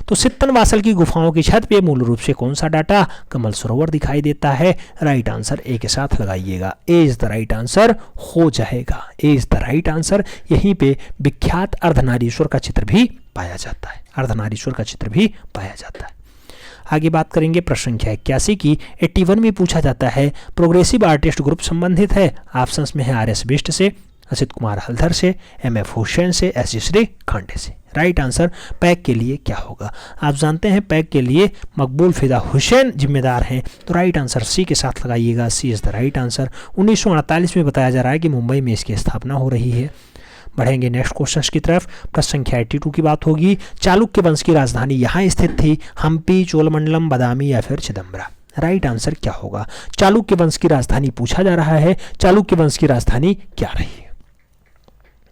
S1: तो सित्तन वासल की गुफाओं की छत पे मूल रूप से कौन सा डाटा, कमल सरोवर दिखाई देता है। राइट आंसर ए के साथ लगाइएगा, ए इज द राइट आंसर हो जाएगा, ए इज द राइट आंसर। यहीं पे विख्यात अर्धनारीश्वर का चित्र भी पाया जाता है, अर्धनारीश्वर का चित्र भी पाया जाता है। आगे बात करेंगे प्रश्न संख्या 81 की। 81 में पूछा जाता है प्रोग्रेसिव आर्टिस्ट ग्रुप संबंधित है। ऑप्शंस में है आर एस बिष्ट से, असित कुमार हल्दर से, एम एफ हुसैन से, एस जी श्री खांडे से। राइट आंसर पैक के लिए क्या होगा? आप जानते हैं पैक के लिए मकबूल फिदा हुसैन जिम्मेदार हैं, तो राइट आंसर सी के साथ लगाइएगा, C is the right answer. 1948 में बताया जा रहा है कि मुंबई में इसकी स्थापना हो रही है। बढ़ेंगे नेक्स्ट क्वेश्चन की तरफ। प्रश्न संख्या 82 की बात होगी। चालुक्य वंश की राजधानी यहाँ स्थित थी, हम्पी, चोलमंडलम, बादामी या फिर चिदम्बरा। राइट आंसर क्या होगा? चालुक्य वंश की राजधानी पूछा जा रहा है, चालुक्य वंश की राजधानी क्या रही?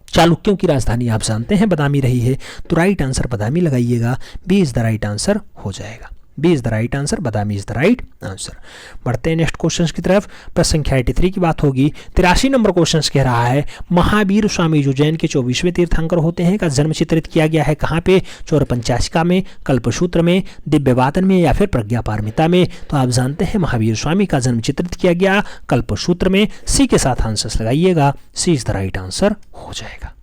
S1: चालुक्यों की राजधानी आप जानते हैं बादामी रही है, तो राइट आंसर बादामी लगाइएगा, B is the right answer हो जाएगा, B is the right answer, Badami is the right answer. बढ़ते हैं नेक्स्ट क्वेश्चन की तरफ। प्रश्न संख्या 83 की बात होगी। 83 नंबर क्वेश्चन कह रहा है महावीर स्वामी जो जैन के 24वें तीर्थंकर होते हैं का जन्म चित्रित किया गया है कहाँ पे? चौरपंचाशिका में, कल्पसूत्र में, दिव्यवादन में या फिर प्रज्ञापारमिता में। तो आप जानते हैं महावीर स्वामी का जन्म चित्रित किया गया कल्पसूत्र में। सी के साथ आंसर लगाइएगा, C is the right answer हो जाएगा।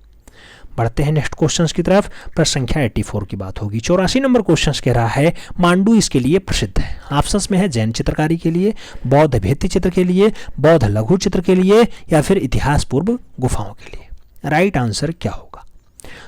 S1: बढ़ते हैं नेक्स्ट क्वेश्चंस की तरफ। प्रश्न संख्या 84 की बात होगी। 84 नंबर क्वेश्चंस कह रहा है मांडू इसके लिए प्रसिद्ध है। ऑप्शंस में है जैन चित्रकारी के लिए, बौद्ध भित्ति चित्र के लिए, बौद्ध लघु चित्र के लिए या फिर इतिहास पूर्व गुफाओं के लिए। राइट आंसर क्या होगा?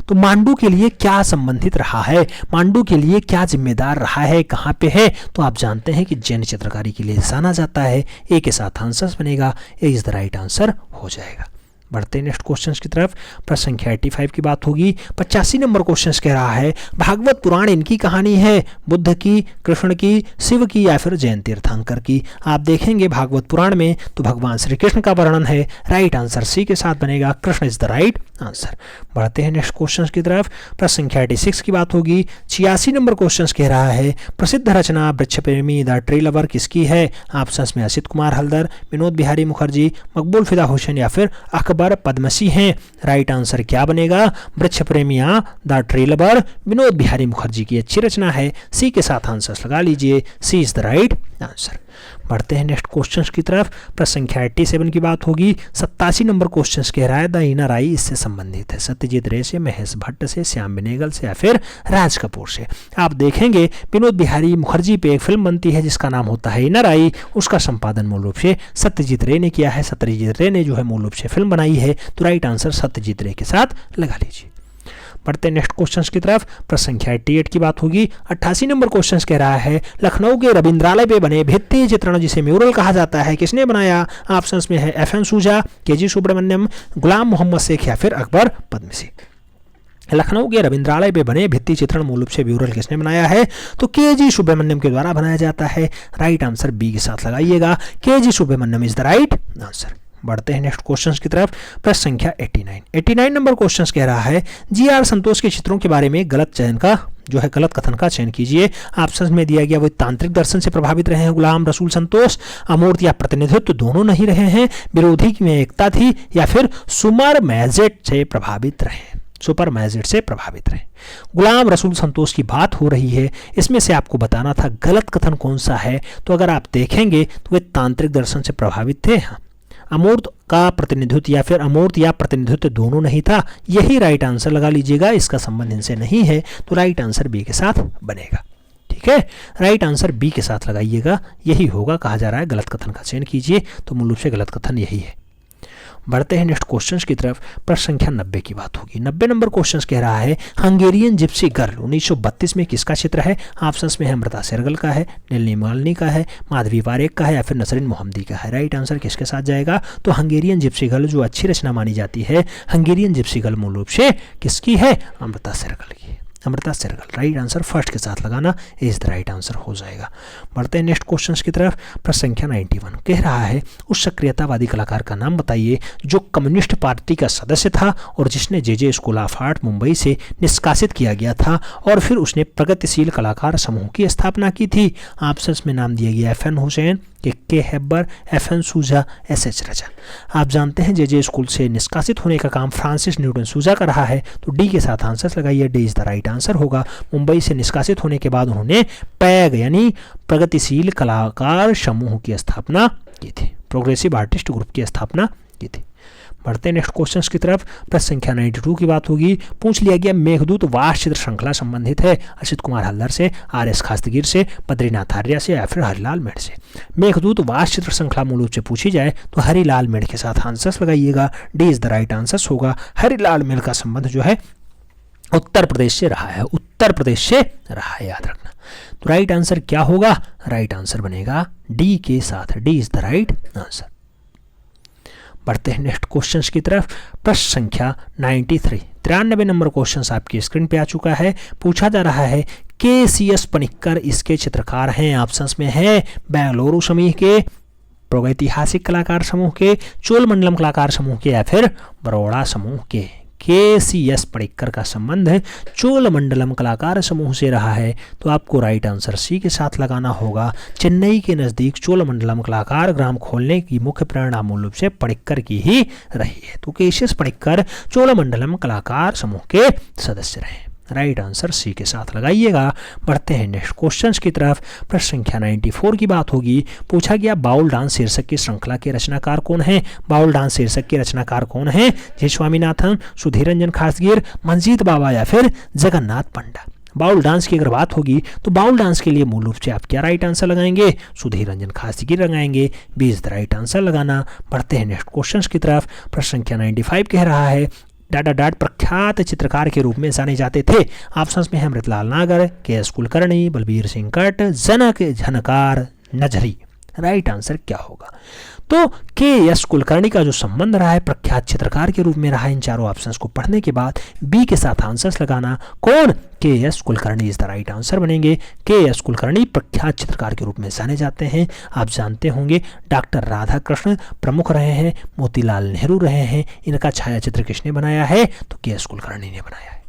S1: तो मांडू के लिए क्या संबंधित रहा है, मांडू के लिए क्या जिम्मेदार रहा है, कहाँ पे है? तो आप जानते हैं कि जैन चित्रकारी के लिए जाना जाता है। ए के साथ आंसर बनेगा, ए इज द राइट आंसर हो जाएगा। बढ़ते हैं नेक्स्ट क्वेश्चंस की तरफ। प्रश्न संख्या 85 की बात होगी। 85 नंबर क्वेश्चंस कह रहा है भागवत पुराण इनकी कहानी है, बुद्ध की, कृष्ण की, शिव की या फिर जैन तीर्थंकर की। आप देखेंगे भागवत पुराण में तो भगवान श्री कृष्ण का वर्णन है। राइट आंसर सी के साथ बनेगा, Krishna is the right answer. बढ़ते हैं नेक्स्ट क्वेश्चन की तरफ। प्रश्न संख्या 86 की बात होगी। 86 नंबर क्वेश्चन कह रहा है प्रसिद्ध रचना वृक्ष प्रेमी द ट्री लवर किसकी है? ऑप्शंस में असित कुमार हल्दर, विनोद बिहारी मुखर्जी, मकबूल फिदा हुसैन या फिर अकबर पद्मसी हैं। राइट आंसर क्या बनेगा? वृक्ष प्रेमिया the tree lover Vinod Bihari Mukherjee की अच्छी रचना है। सी के साथ आंसर लगा लीजिए, सी इज द राइट आंसर। बढ़ते हैं नेक्स्ट क्वेश्चंस की तरफ। प्रश्न संख्या 87 की बात होगी। 87 नंबर क्वेश्चंस कह रहा है द इनर आई इससे संबंधित है, सत्यजीत रे से, महेश भट्ट से, श्याम बेनेगल से या फिर राज कपूर से। आप देखेंगे विनोद बिहारी मुखर्जी पे एक फिल्म बनती है जिसका नाम होता है इनर आई, उसका संपादन मूल रूप से सत्यजीत रे ने किया है। सत्यजीत रे ने जो है मूल रूप से फिल्म बनाई है, तो राइट आंसर सत्यजीत रे के साथ लगा लीजिए। बढ़ते हैं नेक्स्ट क्वेश्चंस की तरफ। प्रश्न संख्या 88 की बात होगी। 88 नंबर क्वेश्चंस कह रहा है लखनऊ के रविंद्रालय पे बने भित्ति चित्रण जिसे म्यूरल कहा जाता है किसने बनाया? ऑप्शंस में है एफ.एन. सूजा, के.जी. सुब्रमण्यम, गुलाम मोहम्मद शेख या फिर अकबर पद्मसी। लखनऊ के रविंद्रालय पे बने भित्ति चित्रण मूल रूप से म्यूरल किसने बनाया है? तो के.जी. सुब्रमण्यम के द्वारा बनाया जाता है। राइट आंसर बी के साथ लगाइएगा, K G. Subramanyan is the right answer. बढ़ते हैं नेक्स्ट क्वेश्चंस की तरफ। प्रश्न संख्या 89 नंबर क्वेश्चंस कह रहा है जी.आर. संतोष के चित्रों के बारे में गलत कथन का चयन कीजिए। ऑप्शंस में दिया गया वो तांत्रिक दर्शन से प्रभावित रहे हैं गुलाम रसूल संतोष, अमूर्त या प्रतिनिधित्व दोनों नहीं रहे हैं, विरोधी में एकता थी या फिर सुपर मैजेट से प्रभावित रहे। गुलाम रसूल संतोष की बात हो रही है, इसमें से आपको बताना था गलत कथन कौन सा है। तो अगर आप देखेंगे तो वे तांत्रिक दर्शन से प्रभावित थे। हाँ, अमूर्त का प्रतिनिधित्व या फिर अमूर्त या प्रतिनिधित्व दोनों नहीं था, यही राइट आंसर लगा लीजिएगा। इसका संबंध इनसे नहीं है, तो राइट आंसर बी के साथ बनेगा। ठीक है, राइट आंसर बी के साथ लगाइएगा, यही होगा। कहा जा रहा है गलत कथन का चयन कीजिए, तो मूल रूप से गलत कथन यही है। बढ़ते हैं नेक्स्ट क्वेश्चंस की तरफ। प्रश्न संख्या 90 की बात होगी। 90 नंबर क्वेश्चन कह रहा है हंगेरियन जिप्सी गर्ल 1932 में किसका चित्र है? ऑप्शंस में है अमृता शेरगिल का है, नलिनी मालिनी का है, माधवी पारेख का है या फिर नसरीन मोहम्मदी का है। राइट आंसर किसके साथ जाएगा? तो हंगेरियन जिप्सी गर्ल जो अच्छी रचना मानी जाती है, हंगेरियन जिप्सी गर्ल मूल रूप से किसकी है? अमृता शेरगिल की। Amrita Shergil right answer first के साथ लगाना इज द राइट आंसर हो जाएगा। बढ़ते हैं नेक्स्ट क्वेश्चंस की तरफ। प्रश्न संख्या 91 कह रहा है उस सक्रियतावादी कलाकार का नाम बताइए जो कम्युनिस्ट पार्टी का सदस्य था और जिसने जे स्कूल ऑफ आर्ट मुंबई से निष्कासित किया गया था और फिर उसने प्रगतिशील कलाकार समूह की स्थापना की थी। ऑप्शंस में नाम दिया गया FN हुसैन, के हेबर, FN सूजा, SH रचा। आप जानते हैं जे स्कूल से निष्कासित होने का काम फ्रांसिस न्यूटन सूजा का रहा है, तो डी के साथ आंसर्स लगाइए। D is the right answer होगा। मुंबई से निष्कासित होने के बाद उन्होंने पैग यानी प्रगतिशील कलाकार समूह की स्थापना की थी, प्रोग्रेसिव आर्टिस्ट ग्रुप की स्थापना की थी। बढ़ते हैं नेक्स्ट क्वेश्चंस की तरफ। प्रश्न संख्या 92 की बात होगी। पूछ लिया गया मेघदूत वास चित्र श्रृंखला संबंधित है असित कुमार हल्दर से, RS खास्तगीर से, बद्रीनाथ आर्या से या फिर हरिलाल मेढ़ से। मेघदूत वास चित्र श्रृंखला मूल रूप से पूछी जाए तो हरिलाल मेढ़ के साथ आंसर्स लगाइएगा। D is the right answers होगा। हरिलाल मेढ़ का संबंध जो है उत्तर प्रदेश से रहा है, उत्तर प्रदेश से रहा है, याद रखना। तो राइट आंसर क्या होगा? राइट आंसर बनेगा डी के साथ। D is the right answer. बढ़ते हैं नेक्स्ट क्वेश्चंस की तरफ। प्रश्न संख्या 93 नंबर क्वेश्चन आपकी स्क्रीन पे आ चुका है। पूछा जा रहा है KCS पनिक्कर इसके चित्रकार हैं। ऑप्शंस में है बेंगलुरु समूह के, प्रागैतिहासिक कलाकार समूह के, चोलमंडलम कलाकार समूह के या फिर बड़ौदा समूह के। KCS पनिक्कर का संबंध चोलमंडलम कलाकार समूह से रहा है, तो आपको राइट आंसर सी के साथ लगाना होगा। चेन्नई के नज़दीक चोलमंडलम कलाकार ग्राम खोलने की मुख्य प्रेरणा मूल रूप से पनिक्कर की ही रही है, तो KCS पनिक्कर चोलमंडलम कलाकार समूह के सदस्य रहे। राइट आंसर सी के साथ लगाइएगा। बढ़ते हैं नेक्स्ट क्वेश्चंस की तरफ। प्रश्न संख्या 94 की बात होगी। पूछा गया बाउल डांस शीर्षक की श्रृंखला के रचनाकार कौन है? बाउल डांस शीर्षक के रचनाकार कौन है? जे स्वामीनाथन, सुधीर रंजन खासगीर, मंजीत बाबा या फिर जगन्नाथ पंडा। बाउल डांस की अगर बात होगी तो बाउल डांस के लिए मूल रूप से आप क्या राइट आंसर लगाएंगे? सुधीर रंजन खासगीर लगाएंगे। B is the right answer लगाना। बढ़ते हैं नेक्स्ट क्वेश्चंस की तरफ। प्रश्न संख्या 95 कह रहा है डाटा डाट प्रख्यात चित्रकार के रूप में जाने जाते थे। ऑप्शंस में है अमृतलाल नागर, KS कुलकर्णी, बलबीर सिंह कट, जनक झनकार नजरी। राइट आंसर क्या होगा? तो KS कुलकर्णी का जो संबंध रहा है प्रख्यात चित्रकार के रूप में रहा है। इन चारों ऑप्शंस को पढ़ने के बाद बी के साथ आंसर्स लगाना। कौन? KS Kulkarni is the right answer बनेंगे। KS कुलकर्णी प्रख्यात चित्रकार के रूप में जाने जाते हैं। आप जानते होंगे डॉक्टर राधाकृष्ण प्रमुख रहे हैं, मोतीलाल नेहरू रहे हैं। इनका छायाचित्र किसने बनाया है? तो KS कुलकर्णी ने बनाया है।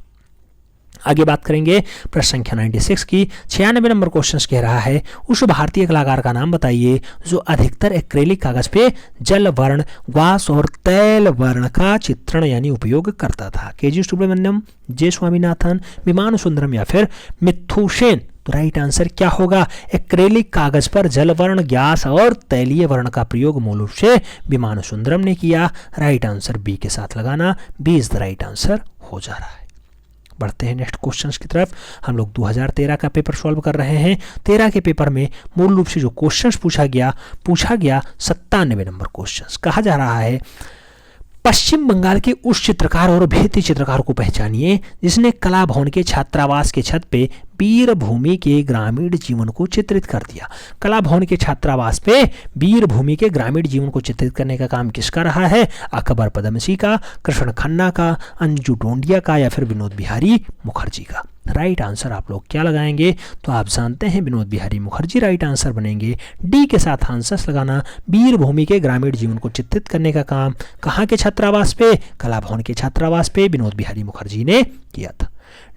S1: आगे बात करेंगे प्रश्न संख्या 96 की। 96 नंबर क्वेश्चन कह रहा है उस भारतीय कलाकार का नाम बताइए जो अधिकतर एक्रेलिक कागज पे जल वर्ण, ग्वास और तैल वर्ण का चित्रण यानी उपयोग करता था। KG सुब्रमण्यम, जे स्वामीनाथन, विमान सुंदरम या फिर मिथु सेन। तो राइट आंसर क्या होगा? एक्रेलिक कागज पर जल वर्ण, ग्यास और तैलीय वर्ण का प्रयोग मूल रूप से विमान सुंदरम ने किया। राइट आंसर बी के साथ लगाना। B is the right answer हो जा रहा है। बढ़ते हैं नेक्स्ट क्वेश्चंस की तरफ। हम लोग 2013 का पेपर सॉल्व कर रहे हैं। 13 के पेपर में मूल रूप से जो क्वेश्चंस पूछा गया 97 नंबर क्वेश्चंस। कहा जा रहा है पश्चिम बंगाल के उस चित्रकार और भारतीय चित्रकार को पहचानिए जिसने कला भवन के छात्रावास के छत पे वीर भूमि के ग्रामीण जीवन को चित्रित कर दिया। कला भवन के छात्रावास पे वीर भूमि के ग्रामीण जीवन को चित्रित करने का काम किसका रहा है? अकबर पदमसी का, कृष्ण खन्ना का, अंजू टोंडिया का या फिर विनोद बिहारी मुखर्जी का। राइट आंसर आप लोग क्या लगाएंगे? तो आप जानते हैं विनोद बिहारी मुखर्जी राइट आंसर बनेंगे। डी के साथ आंसर्स लगाना। वीर भूमि के ग्रामीण जीवन को चित्रित करने का काम कहाँ के छात्रावास पे? कला भवन के छात्रावास पे विनोद बिहारी मुखर्जी ने किया था।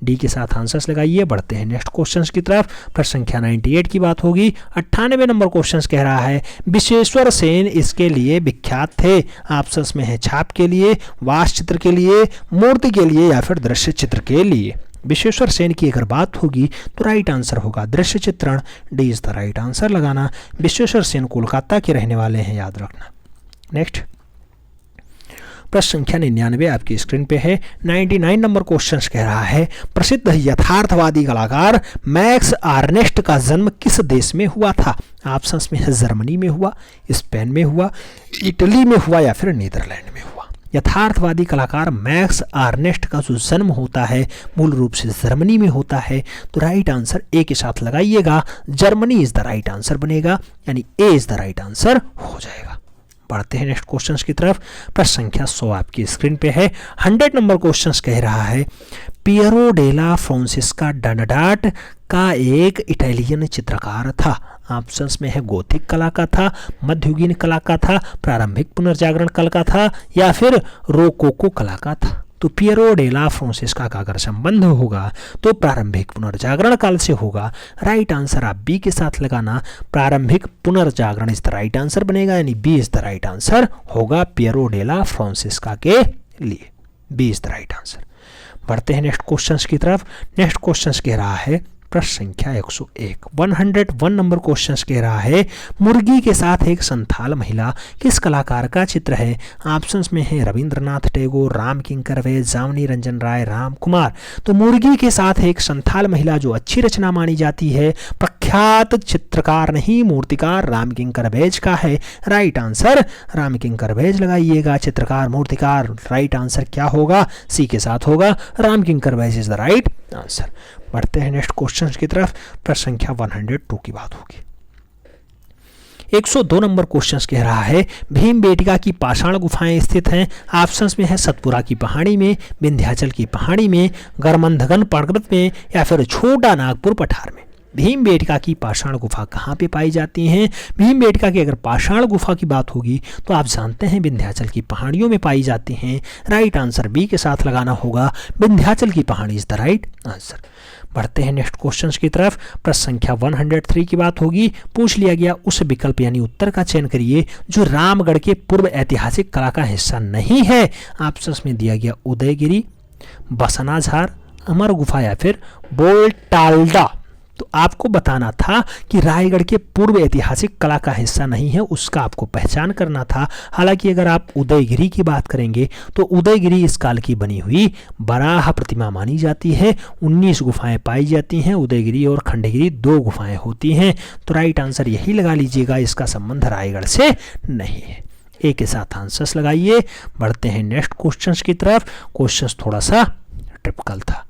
S1: डी के साथ आंसर्स लगाइए। बढ़ते हैं नेक्स्ट क्वेश्चंस की तरफ। प्रश्न संख्या 98 की बात होगी। 98 नंबर क्वेश्चंस कह रहा है विश्वेश्वर सेन इसके लिए विख्यात थे। ऑप्शंस में है छाप के लिए, वास चित्र के लिए, मूर्ति के लिए या फिर दृश्य चित्र के लिए। विश्वेश्वर सेन की अगर बात होगी तो राइट आंसर होगा दृश्य चित्रण। D is the right answer लगाना। विश्वेश्वर सेन कोलकाता के रहने वाले हैं, याद रखना। नेक्स्ट प्रश्न संख्या 99 आपकी स्क्रीन पे है। 99 नंबर क्वेश्चन कह रहा है प्रसिद्ध यथार्थवादी कलाकार मैक्स आर्नेस्ट का जन्म किस देश में हुआ था? ऑप्शंस में है जर्मनी में हुआ, स्पेन में हुआ, इटली में हुआ या फिर नीदरलैंड में हुआ। यथार्थवादी कलाकार मैक्स आर्नेस्ट का जो जन्म होता है मूल रूप से जर्मनी में होता है। तो राइट आंसर ए के साथ लगाइएगा, Germany is the right answer बनेगा, यानी ए इज द राइट आंसर हो जाएगा। बढ़ते हैं नेक्स्ट क्वेश्चन की तरफ। प्रश्न संख्या 100 आपकी स्क्रीन पे है। 100 नंबर क्वेश्चन कह रहा है पियरो डेला फ्रांसिस्का डनडाट का एक इटालियन चित्रकार था। ऑप्शंस में है गोथिक कला का था, मध्ययुगीन कला का था, प्रारंभिक पुनर्जागरण कला का था या फिर रोकोको कला का था। तो पियरो डेला फ्रांसिस्का का अगर संबंध होगा तो प्रारंभिक पुनर्जागरण काल से होगा। राइट आंसर आप बी के साथ लगाना, प्रारंभिक पुनर्जागरण इज द राइट आंसर बनेगा, यानी B is the right answer होगा पियरो डेला फ्रांसिस्का के लिए। B is the right answer. बढ़ते हैं नेक्स्ट क्वेश्चन की तरफ। नेक्स्ट क्वेश्चन कह रहा है प्रश्न संख्या 101 101 नंबर क्वेश्चन कह रहा है मुर्गी के साथ एक संथाल महिला किस कलाकार का चित्र है? ऑप्शंस में है रविंद्रनाथ टैगोर, राम किंकर वैद्य, जामनी रंजन राय, राम कुमार। तो मुर्गी के साथ एक संथाल महिला जो अच्छी रचना मानी जाती है, प्रख्यात चित्रकार नहीं मूर्तिकार राम किंकर वैद्य का है। राइट आंसर राम किंकर वैद्य लगाइएगा। चित्रकार मूर्तिकार राइट आंसर क्या होगा? सी के साथ होगा, राम किंकर वैद्य इज द राइट आंसर। बढ़ते हैं नेक्स्ट क्वेश्चन की तरफ। प्रश्न संख्या 102 की बात होगी। 102 नंबर क्वेश्चन कह रहा है भीमबेटका की पाषाण गुफाएं स्थित हैं। ऑप्शंस में है सतपुरा की पहाड़ी में, विंध्याचल की पहाड़ी में, गरमंधगन पर्वत में या फिर छोटा नागपुर पठार में। भीमबेटका की पाषाण गुफा कहाँ पे पाई जाती हैं? भीमबेटका की अगर पाषाण गुफा की बात होगी तो आप जानते हैं विंध्याचल की पहाड़ियों में पाई जाती हैं। राइट आंसर बी के साथ लगाना होगा, विंध्याचल की पहाड़ी इज द राइट आंसर। बढ़ते हैं नेक्स्ट क्वेश्चन की तरफ। प्रश्न संख्या 103 की बात होगी। पूछ लिया गया उस विकल्प यानी उत्तर का चयन करिए जो रामगढ़ के पूर्व ऐतिहासिक कला का हिस्सा नहीं है। ऑप्शंस में दिया गया उदयगिरी, बसनाझार, अमर गुफा या फिर बोलटाल्डा। तो आपको बताना था कि रायगढ़ के पूर्व ऐतिहासिक कला का हिस्सा नहीं है, उसका आपको पहचान करना था। हालांकि अगर आप उदयगिरी की बात करेंगे तो उदयगिरी इस काल की बनी हुई बराह प्रतिमा मानी जाती है। 19 गुफाएं पाई जाती हैं। उदयगिरी और खंडगिरी 2 गुफाएं होती हैं। तो राइट आंसर यही लगा लीजिएगा, इसका संबंध रायगढ़ से नहीं है। ए के साथ आंसर्स लगाइए। बढ़ते हैं नेक्स्ट क्वेश्चन की तरफ। क्वेश्चन थोड़ा सा टिपिकल था।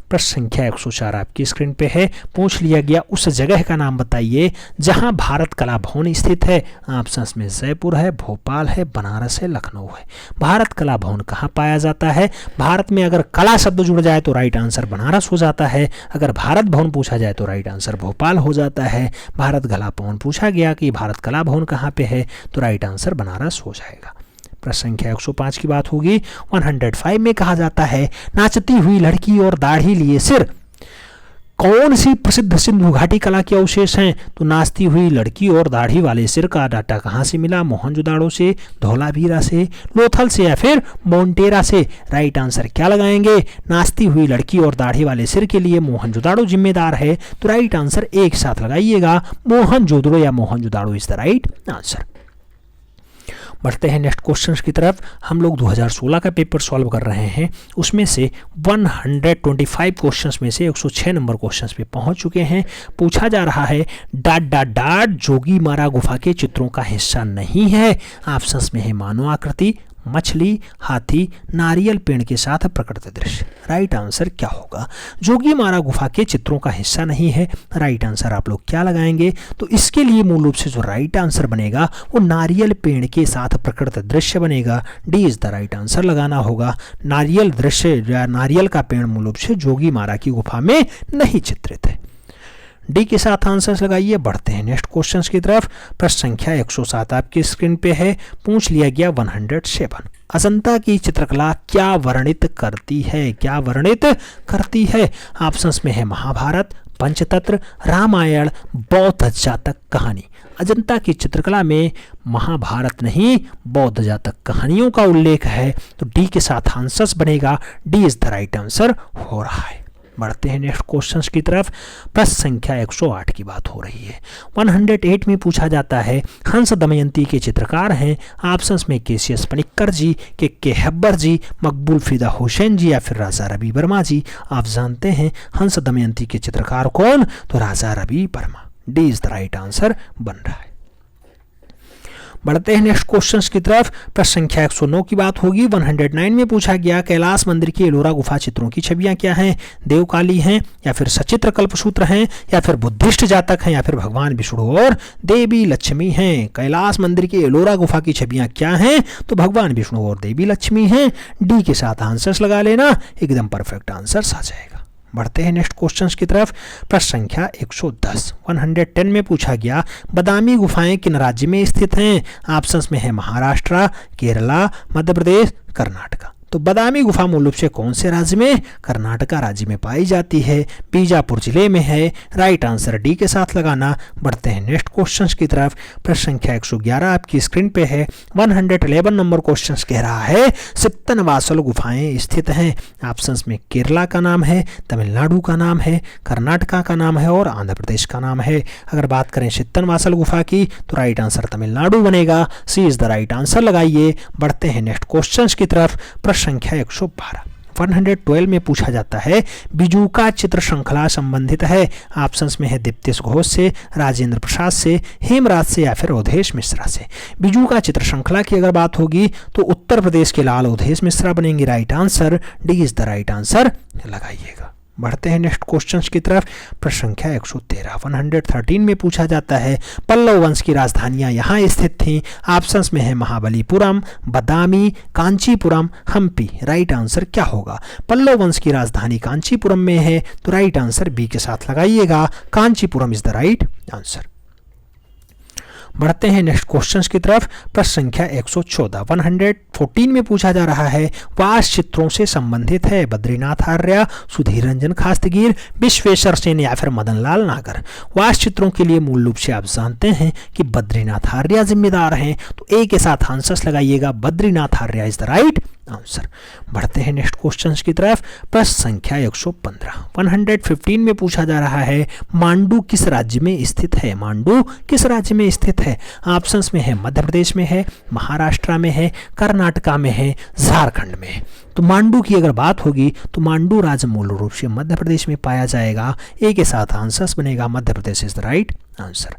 S1: प्रश्न संख्या 104 आपकी स्क्रीन पे है। पूछ लिया गया उस जगह का नाम बताइए जहां भारत कला भवन स्थित है। ऑप्शंस में जयपुर है, भोपाल है, बनारस है, लखनऊ है। भारत कला भवन कहाँ पाया जाता है? भारत में अगर कला शब्द जुड़ जाए तो राइट आंसर बनारस हो जाता है। अगर भारत भवन पूछा जाए तो राइट आंसर भोपाल हो जाता है। भारत कला भवन पूछा गया कि भारत कला भवन कहाँ पे है तो राइट आंसर बनारस हो जाएगा। प्रश्न संख्या 105 की बात होगी। 105 में कहा जाता है नाचती हुई लड़की और दाढ़ी लिए सिर कौन सी प्रसिद्ध सिंधु घाटी कला के अवशेष हैं? तो नाचती हुई लड़की और दाढ़ी वाले सिर का डाटा कहाँ से मिला? मोहनजोदाड़ो से, धौलावीरा से, लोथल से या फिर मोन्टेरा से। राइट आंसर क्या लगाएंगे? नाचती हुई लड़की और दाढ़ी वाले सिर के लिए मोहनजोदाड़ो जिम्मेदार है। तो राइट आंसर एक साथ लगाइएगा, मोहनजोदड़ो या Mohenjodaro is the right answer. बढ़ते हैं नेक्स्ट क्वेश्चन की तरफ। हम लोग 2016 का पेपर सॉल्व कर रहे हैं। उसमें से 125 क्वेश्चंस में से 106 नंबर क्वेश्चंस पे पहुंच चुके हैं। पूछा जा रहा है डाट डाट डाट जोगी मारा गुफा के चित्रों का हिस्सा नहीं है। ऑप्शंस में है मानव आकृति, मछली, हाथी, नारियल पेड़ के साथ प्रकृति दृश्य। राइट आंसर क्या होगा? जोगी मारा गुफा के चित्रों का हिस्सा नहीं है। राइट आंसर आप लोग क्या लगाएंगे? तो इसके लिए मूल रूप से जो राइट आंसर बनेगा वो नारियल पेड़ के साथ प्रकृति दृश्य बनेगा। D is the right answer लगाना होगा। नारियल दृश्य या नारियल का पेड़ मूल रूप से जोगी मारा की गुफा में नहीं चित्रित है। डी के साथ आंसर्स लगाइए। बढ़ते हैं नेक्स्ट क्वेश्चंस की तरफ। प्रश्न संख्या 107 आपकी स्क्रीन पे है। पूछ लिया गया 107 अजंता की चित्रकला क्या वर्णित करती है? क्या वर्णित करती है? ऑप्शंस में है महाभारत, पंचतंत्र, रामायण, बौद्ध जातक कहानी। अजंता की चित्रकला में महाभारत नहीं बौद्ध जातक कहानियों का उल्लेख है। तो डी के साथ आंसर्स बनेगा। D is the right answer हो रहा है। बढ़ते हैं नेक्स्ट क्वेश्चंस की तरफ। प्रश्न संख्या 108 की बात हो रही है। 108 में पूछा जाता है हंस दमयंती के चित्रकार हैं ऑप्शंस में केसीएस पनिक्कर जी, के हेब्बर जी, मकबूल फिदा हुसैन जी या फिर राजा रवि वर्मा जी। आप जानते हैं हंस दमयंती के चित्रकार कौन? तो Raja Ravi Varma. D is the right answer बन रहा है। बढ़ते हैं नेक्स्ट क्वेश्चंस की तरफ। प्रश्न संख्या 109 की बात होगी। 109 में पूछा गया कैलाश मंदिर की एलोरा गुफा चित्रों की छवियां क्या हैं? देवकाली हैं या फिर सचित्र कल्पसूत्र हैं या फिर बुद्धिस्ट जातक हैं या फिर भगवान विष्णु और देवी लक्ष्मी हैं। कैलाश मंदिर की एलोरा गुफा की छवियां क्या हैं? तो भगवान विष्णु और देवी लक्ष्मी हैं। डी के साथ आंसर्स लगा लेना, एकदम परफेक्ट आंसर आ जाएगा। बढ़ते हैं नेक्स्ट क्वेश्चंस की तरफ। प्रश्न संख्या 110 110 में पूछा गया बादामी गुफाएं किन राज्य में स्थित हैं? ऑप्शंस में है महाराष्ट्र, केरला, मध्य प्रदेश, कर्नाटका। तो बादामी गुफा मूल रूप से कौन से राज्य में? कर्नाटका राज्य में पाई जाती है, बीजापुर जिले में है। राइट आंसर डी के साथ लगाना। बढ़ते हैं नेक्स्ट क्वेश्चंस की तरफ। प्रश्न संख्या 111 आपकी स्क्रीन पे है। 111 नंबर क्वेश्चन कह रहा है सित्तनवासल गुफाएं स्थित हैं। ऑप्शंस में केरला का नाम है, तमिलनाडु का नाम है, कर्नाटका का नाम है और आंध्र प्रदेश का नाम है। अगर बात करें सित्तनवासल गुफा की तो राइट आंसर तमिलनाडु बनेगा। सी इज द राइट आंसर लगाइए। बढ़ते हैं नेक्स्ट क्वेश्चन की तरफ। संख्या 112 112 में पूछा जाता है बिजूका चित्र श्रृंखला संबंधित है। ऑप्शंस में है दीप्तेश घोष से, राजेंद्र प्रसाद से, हेमराज से या फिर अवधेश मिश्रा से। बिजूका चित्र श्रृंखला की अगर बात होगी तो उत्तर प्रदेश के लाल अवधेश मिश्रा बनेंगे। Right answer D is the right answer लगाइएगा। बढ़ते हैं नेक्स्ट क्वेश्चंस की तरफ। प्रश्न संख्या 113 113 में पूछा जाता है पल्लव वंश की राजधानियां यहाँ स्थित थीं। ऑप्शंस में है महाबलीपुरम, बदामी, कांचीपुरम, हम्पी। राइट आंसर क्या होगा? पल्लव वंश की राजधानी कांचीपुरम में है तो राइट आंसर बी के साथ लगाइएगा। Kanchipuram is the right answer. बढ़ते हैं नेक्स्ट क्वेश्चंस की तरफ। प्रश्न संख्या 114 114 में पूछा जा रहा है वास चित्रों से संबंधित है बद्रीनाथ आर्य, सुधीर रंजन खास्तगीर, विश्वेश्वर सेन या फिर मदन लाल नागर। वास चित्रों के लिए मूल रूप से आप जानते हैं कि बद्रीनाथ आर्य जिम्मेदार हैं, तो ए के साथ आंसर्स लगाइएगा। बद्रीनाथ आर्य इज द राइट आंसर। बढ़ते हैं नेक्स्ट क्वेश्चंस की तरफ। प्रश्न संख्या 115 115 में पूछा जा रहा है मांडू किस राज्य में स्थित है? मांडू किस राज्य में स्थित है? ऑप्शंस में है मध्य प्रदेश में है, महाराष्ट्र में है, कर्नाटका में है, झारखंड में है। तो मांडू की अगर बात होगी तो मांडू राज्य मूल रूप से मध्य प्रदेश में पाया जाएगा। ए के साथ आंसर्स बनेगा। Madhya Pradesh is the right answer.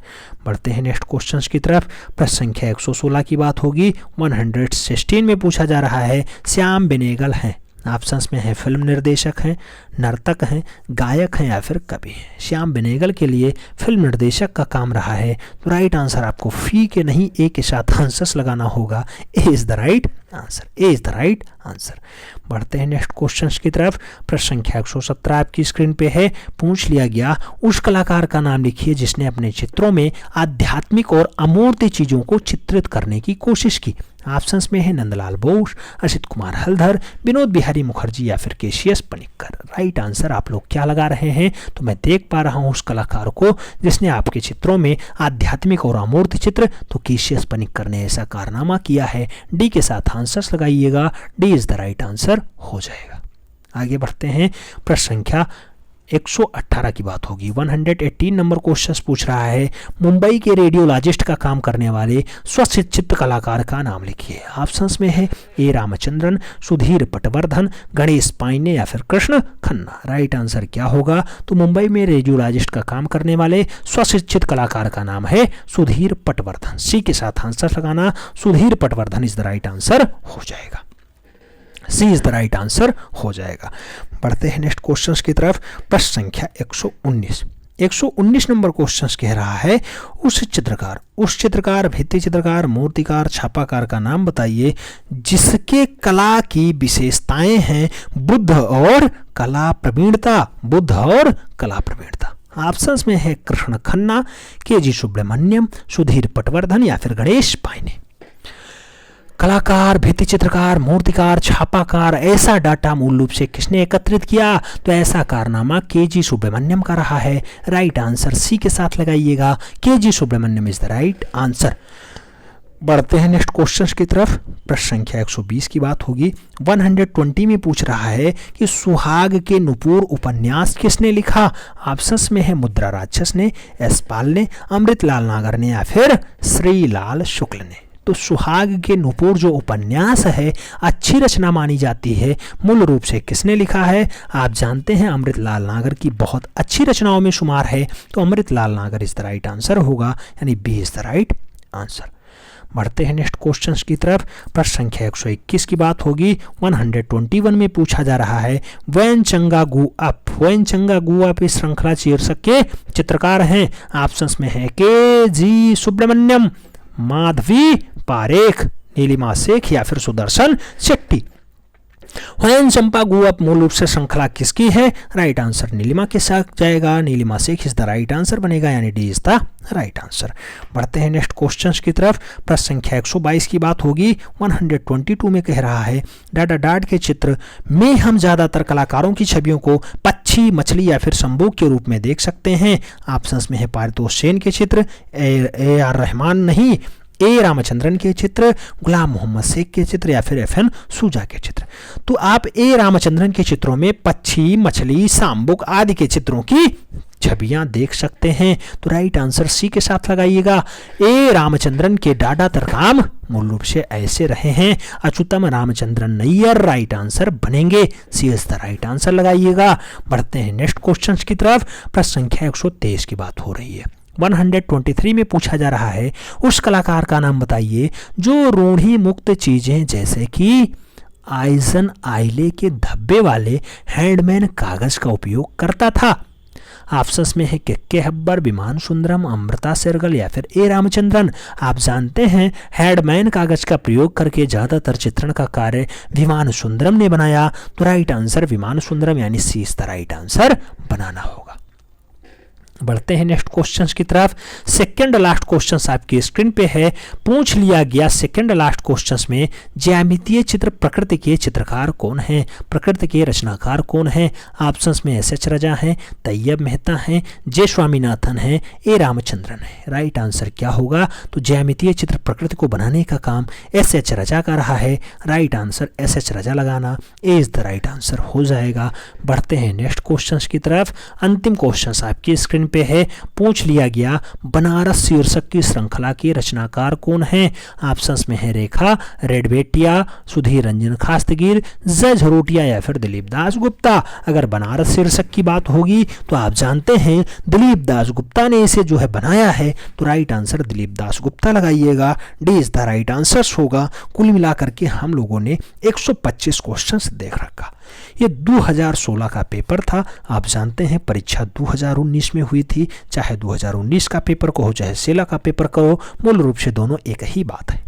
S1: बढ़ते हैं नेक्स्ट क्वेश्चंस की तरफ। प्रश्न संख्या 116 की बात होगी। 116 में पूछा जा रहा है श्याम बेनेगल हैं। ऑप्शंस में है फिल्म निर्देशक हैं, नर्तक हैं, गायक हैं या फिर कवि हैं। श्याम बेनेगल के लिए फिल्म निर्देशक का काम रहा है तो राइट आंसर आपको फी के नहीं ए के साथ आंसर्स लगाना होगा। A is the right answer. A is the right answer. बढ़ते हैं नेक्स्ट क्वेश्चंस की तरफ। प्रश्न संख्या 117 आपकी स्क्रीन पे है। पूछ लिया गया उस कलाकार का नाम लिखिए जिसने अपने चित्रों में आध्यात्मिक और अमूर्त चीजों को चित्रित करने की कोशिश की। ऑप्शंस में है नंदलाल बोस, असित कुमार हलधर, विनोद बिहारी मुखर्जी या फिर केसीएस पनिक्कर। राइट आंसर आप लोग क्या लगा रहे हैं? तो मैं देख पा रहा हूं उस कलाकार को जिसने आपके चित्रों में आध्यात्मिक और अमूर्त चित्र, तो केसीएस पनिक्कर ने ऐसा कारनामा किया है। डी के साथ आंसर्स लगाइएगा। D is the right answer हो जाएगा। आगे बढ़ते हैं। प्रश्न संख्या 118 की बात होगी। 118 नंबर क्वेश्चन पूछ रहा है मुंबई के रेडियोलॉजिस्ट का काम करने वाले स्वशिक्षित कलाकार का नाम लिखिए। ऑप्शंस में है ए रामचंद्रन, सुधीर पटवर्धन, गणेश पाइने या फिर कृष्ण खन्ना। राइट आंसर क्या होगा? तो मुंबई में रेडियोलॉजिस्ट का काम करने वाले स्वशिक्षित कलाकार का नाम है सुधीर पटवर्धन। सी के साथ आंसर लगाना। Sudhir Patwardhan is the right answer हो जाएगा। सी इज द राइट आंसर हो जाएगा। बढ़ते हैं नेक्स्ट क्वेश्चंस की तरफ। प्रश्न संख्या 119 नंबर क्वेश्चन कह रहा है उस चित्रकार, भित्ति चित्रकार, मूर्तिकार, छापाकार का नाम बताइए जिसके कला की विशेषताएं हैं बुद्ध और कला प्रवीणता। बुद्ध और कला प्रवीणता। ऑप्शंस में है कृष्ण खन्ना, के.जी. सुब्रमण्यम, सुधीर पटवर्धन या फिर गणेश पाइने। कलाकार, भित्ति चित्रकार, मूर्तिकार, छापाकार, ऐसा डाटा मूल रूप से किसने एकत्रित किया? तो ऐसा कारनामा के.जी. सुब्रमण्यम का रहा है। राइट आंसर सी के साथ लगाइएगा। K G. Subramanyan is the right answer. बढ़ते हैं नेक्स्ट क्वेश्चन की तरफ। प्रश्न संख्या 120 की बात होगी। 120 में पूछ रहा है कि सुहाग के नुपुर उपन्यास किसने लिखा। ऑप्शंस में है मुद्रा राक्षस ने, एस पाल ने, अमृतलाल नागर ने या फिर श्रीलाल शुक्ल ने। तो सुहाग के नुपुर जो उपन्यास है अच्छी रचना मानी जाती है, मूल रूप से किसने लिखा है। आप जानते हैं अमृतलाल नागर की बहुत अच्छी रचनाओं में शुमार है, तो अमृतलाल नागर इज द राइट आंसर होगा, यानी B is the right answer. बढ़ते हैं नेक्स्ट क्वेश्चन की तरफ। प्रश्न संख्या 121 की बात होगी। 121 में पूछा जा रहा है वैन चंगा गु अप। वैन चंगा गु अप इस श्रृंखला शीर्षक के चित्रकार हैं। ऑप्शंस में है के जी सुब्रमण्यम, माधवी पारेख, नीलिमा शेख या फिर सुदर्शन शेट्टी। वैन चंपा गु अप मूल रूप से श्रृंखला किसकी है। राइट आंसर नीलिमा के साथ जाएगा, Nilima Sheikh is the right answer बनेगा, यानी D is the right answer. बढ़ते हैं नेक्स्ट क्वेश्चंस की तरफ। प्रश्न संख्या 122 की बात होगी। 122 में कह रहा है डाडा डाड के चित्र में हम ज्यादातर कलाकारों की छवियों को पक्षी, मछली या फिर संभोग के रूप में देख सकते हैं। ऑप्शंस में है पारितोष सेन के चित्र, ए आर रहमान नहीं, ए रामचंद्रन के चित्र, गुलाम मोहम्मद शेख के चित्र या फिर एफ एन सूजा के चित्र। तो आप ए रामचंद्रन के चित्रों में पक्षी, मछली, सांबुक आदि के चित्रों की छवियां देख सकते हैं, तो राइट आंसर सी के साथ लगाइएगा। ए रामचंद्रन के ज्यादातर काम मूल रूप से ऐसे रहे हैं। अच्युतम रामचंद्रन नैयर राइट आंसर बनेंगे, सी इज द राइट आंसर लगाइएगा। बढ़ते हैं नेक्स्ट क्वेश्चन की तरफ। प्रश्न संख्या 123 की बात हो रही है। 123 में पूछा जा रहा है उस कलाकार का नाम बताइए जो रूढ़ी मुक्त चीजें जैसे कि आइजन आइले के धब्बे वाले हैंडमेन कागज का उपयोग करता था। ऑप्शंस में है के हब्बर, विमान सुंदरम, अमृता शेरगल या फिर ए रामचंद्रन। आप जानते हैं हैंडमेन कागज का प्रयोग करके ज्यादातर चित्रण का कार्य विमान सुंदरम ने बनाया, तो राइट आंसर विमान सुंदरम, यानी सी इज द राइट आंसर बनाना होगा। बढ़ते हैं नेक्स्ट क्वेश्चंस की तरफ। सेकंड लास्ट क्वेश्चंस आपकी स्क्रीन पे है। पूछ लिया गया सेकंड लास्ट क्वेश्चंस में ज्यामितीय चित्र प्रकृति के चित्रकार कौन है, प्रकृति के रचनाकार कौन है। ऑप्शंस में एस एच राजा हैं, तैयब मेहता हैं, जे स्वामीनाथन हैं, ए रामचंद्रन है। राइट आंसर क्या होगा। तो ज्यामितीय चित्र प्रकृति को बनाने का काम एस एच राजा का रहा है, राइट आंसर एस एच राजा लगाना, ए इज द राइट आंसर हो जाएगा। बढ़ते हैं नेक्स्ट क्वेश्चंस की तरफ। अंतिम क्वेश्चंस आपकी स्क्रीन पे है। पूछ लिया गया बनारस शीर्षक की श्रृंखला के रचनाकार कौन है। ऑप्शंस में है रेखा रेडबेटिया, सुधीर रंजन खास्तगीर, जय झरोटिया या फिर दिलीप दास गुप्ता। अगर बनारस शीर्षक की बात होगी तो आप जानते हैं दिलीप दास गुप्ता ने इसे जो है बनाया है, तो राइट आंसर दिलीप दास गुप्ता लगाइएगा, D is the right answer होगा। कुल मिलाकर के हम लोगों ने 125 क्वेश्चंस देख रखा। ये 2016 का पेपर था। आप जानते हैं परीक्षा 2019 में हुई थी। चाहे 2019 का पेपर कहो चाहे 16 का पेपर कहो, मूल रूप से दोनों एक ही बात है।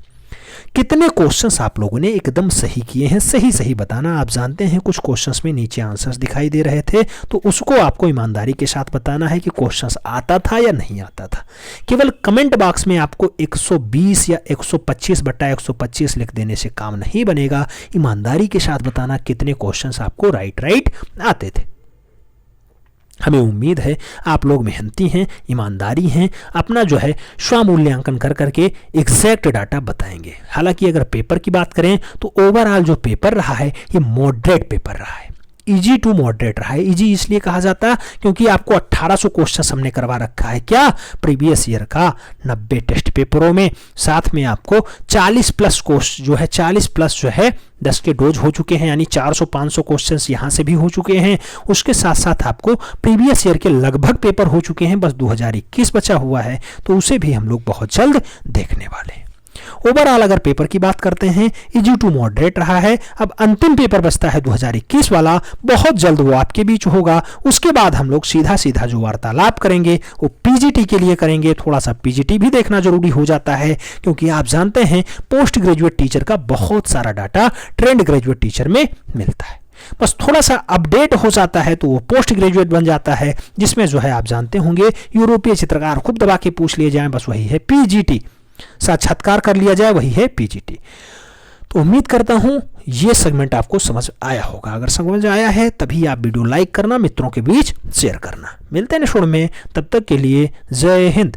S1: कितने क्वेश्चंस आप लोगों ने एकदम सही किए हैं, सही सही बताना। आप जानते हैं कुछ क्वेश्चंस में नीचे आंसर्स दिखाई दे रहे थे, तो उसको आपको ईमानदारी के साथ बताना है कि क्वेश्चंस आता था या नहीं आता था। केवल कमेंट बॉक्स में आपको 120 या 125/125 लिख देने से काम नहीं बनेगा। ईमानदारी के साथ बताना कितने क्वेश्चंस आपको राइट आते थे। हमें उम्मीद है आप लोग मेहनती हैं, ईमानदारी हैं, अपना जो है स्वमूल्यांकन कर करके एग्जैक्ट डाटा बताएंगे। हालांकि अगर पेपर की बात करें तो ओवरऑल जो पेपर रहा है ये मॉडरेट पेपर रहा है, इजी टू मॉडरेट रहा है। इजी इसलिए कहा जाता है क्योंकि आपको 1800 क्वेश्चन हमने करवा रखा है क्या प्रीवियस ईयर का 90 टेस्ट पेपरों में। साथ में आपको 40 प्लस क्वेश्चन जो है 40 प्लस जो है 10 के डोज हो चुके हैं, यानी 400-500 क्वेश्चंस यहाँ से भी हो चुके हैं। उसके साथ साथ आपको प्रीवियस ईयर के लगभग पेपर हो चुके हैं, बस 2021 बचा हुआ है, तो उसे भी हम लोग बहुत जल्द देखने वाले हैं। ओवरऑल अगर पेपर की बात करते हैं इजी टू मॉडरेट रहा है। अब अंतिम पेपर बचता है 2021 वाला, बहुत जल्द वो आपके बीच होगा। उसके बाद हम लोग सीधा सीधा जो वार्तालाप करेंगे वो पीजीटी के लिए करेंगे। थोड़ा सा पीजीटी भी देखना जरूरी हो जाता है क्योंकि आप जानते हैं पोस्ट ग्रेजुएट टीचर का बहुत सारा डाटा ट्रेंड ग्रेजुएट टीचर में मिलता है। बस थोड़ा सा अपडेट हो जाता है तो वो पोस्ट ग्रेजुएट बन जाता है, जिसमें जो है आप जानते होंगे यूरोपीय चित्रकार खूब दबा के पूछ लिए जाए, बस वही है पीजीटी, साक्षात्कार कर लिया जाए, वही है पीजीटी। तो उम्मीद करता हूं ये सेगमेंट आपको समझ आया होगा। अगर समझ आया है तभी आप वीडियो लाइक करना, मित्रों के बीच शेयर करना। मिलते हैं नेक्स्ट वीडियो में, तब तक के लिए जय हिंद।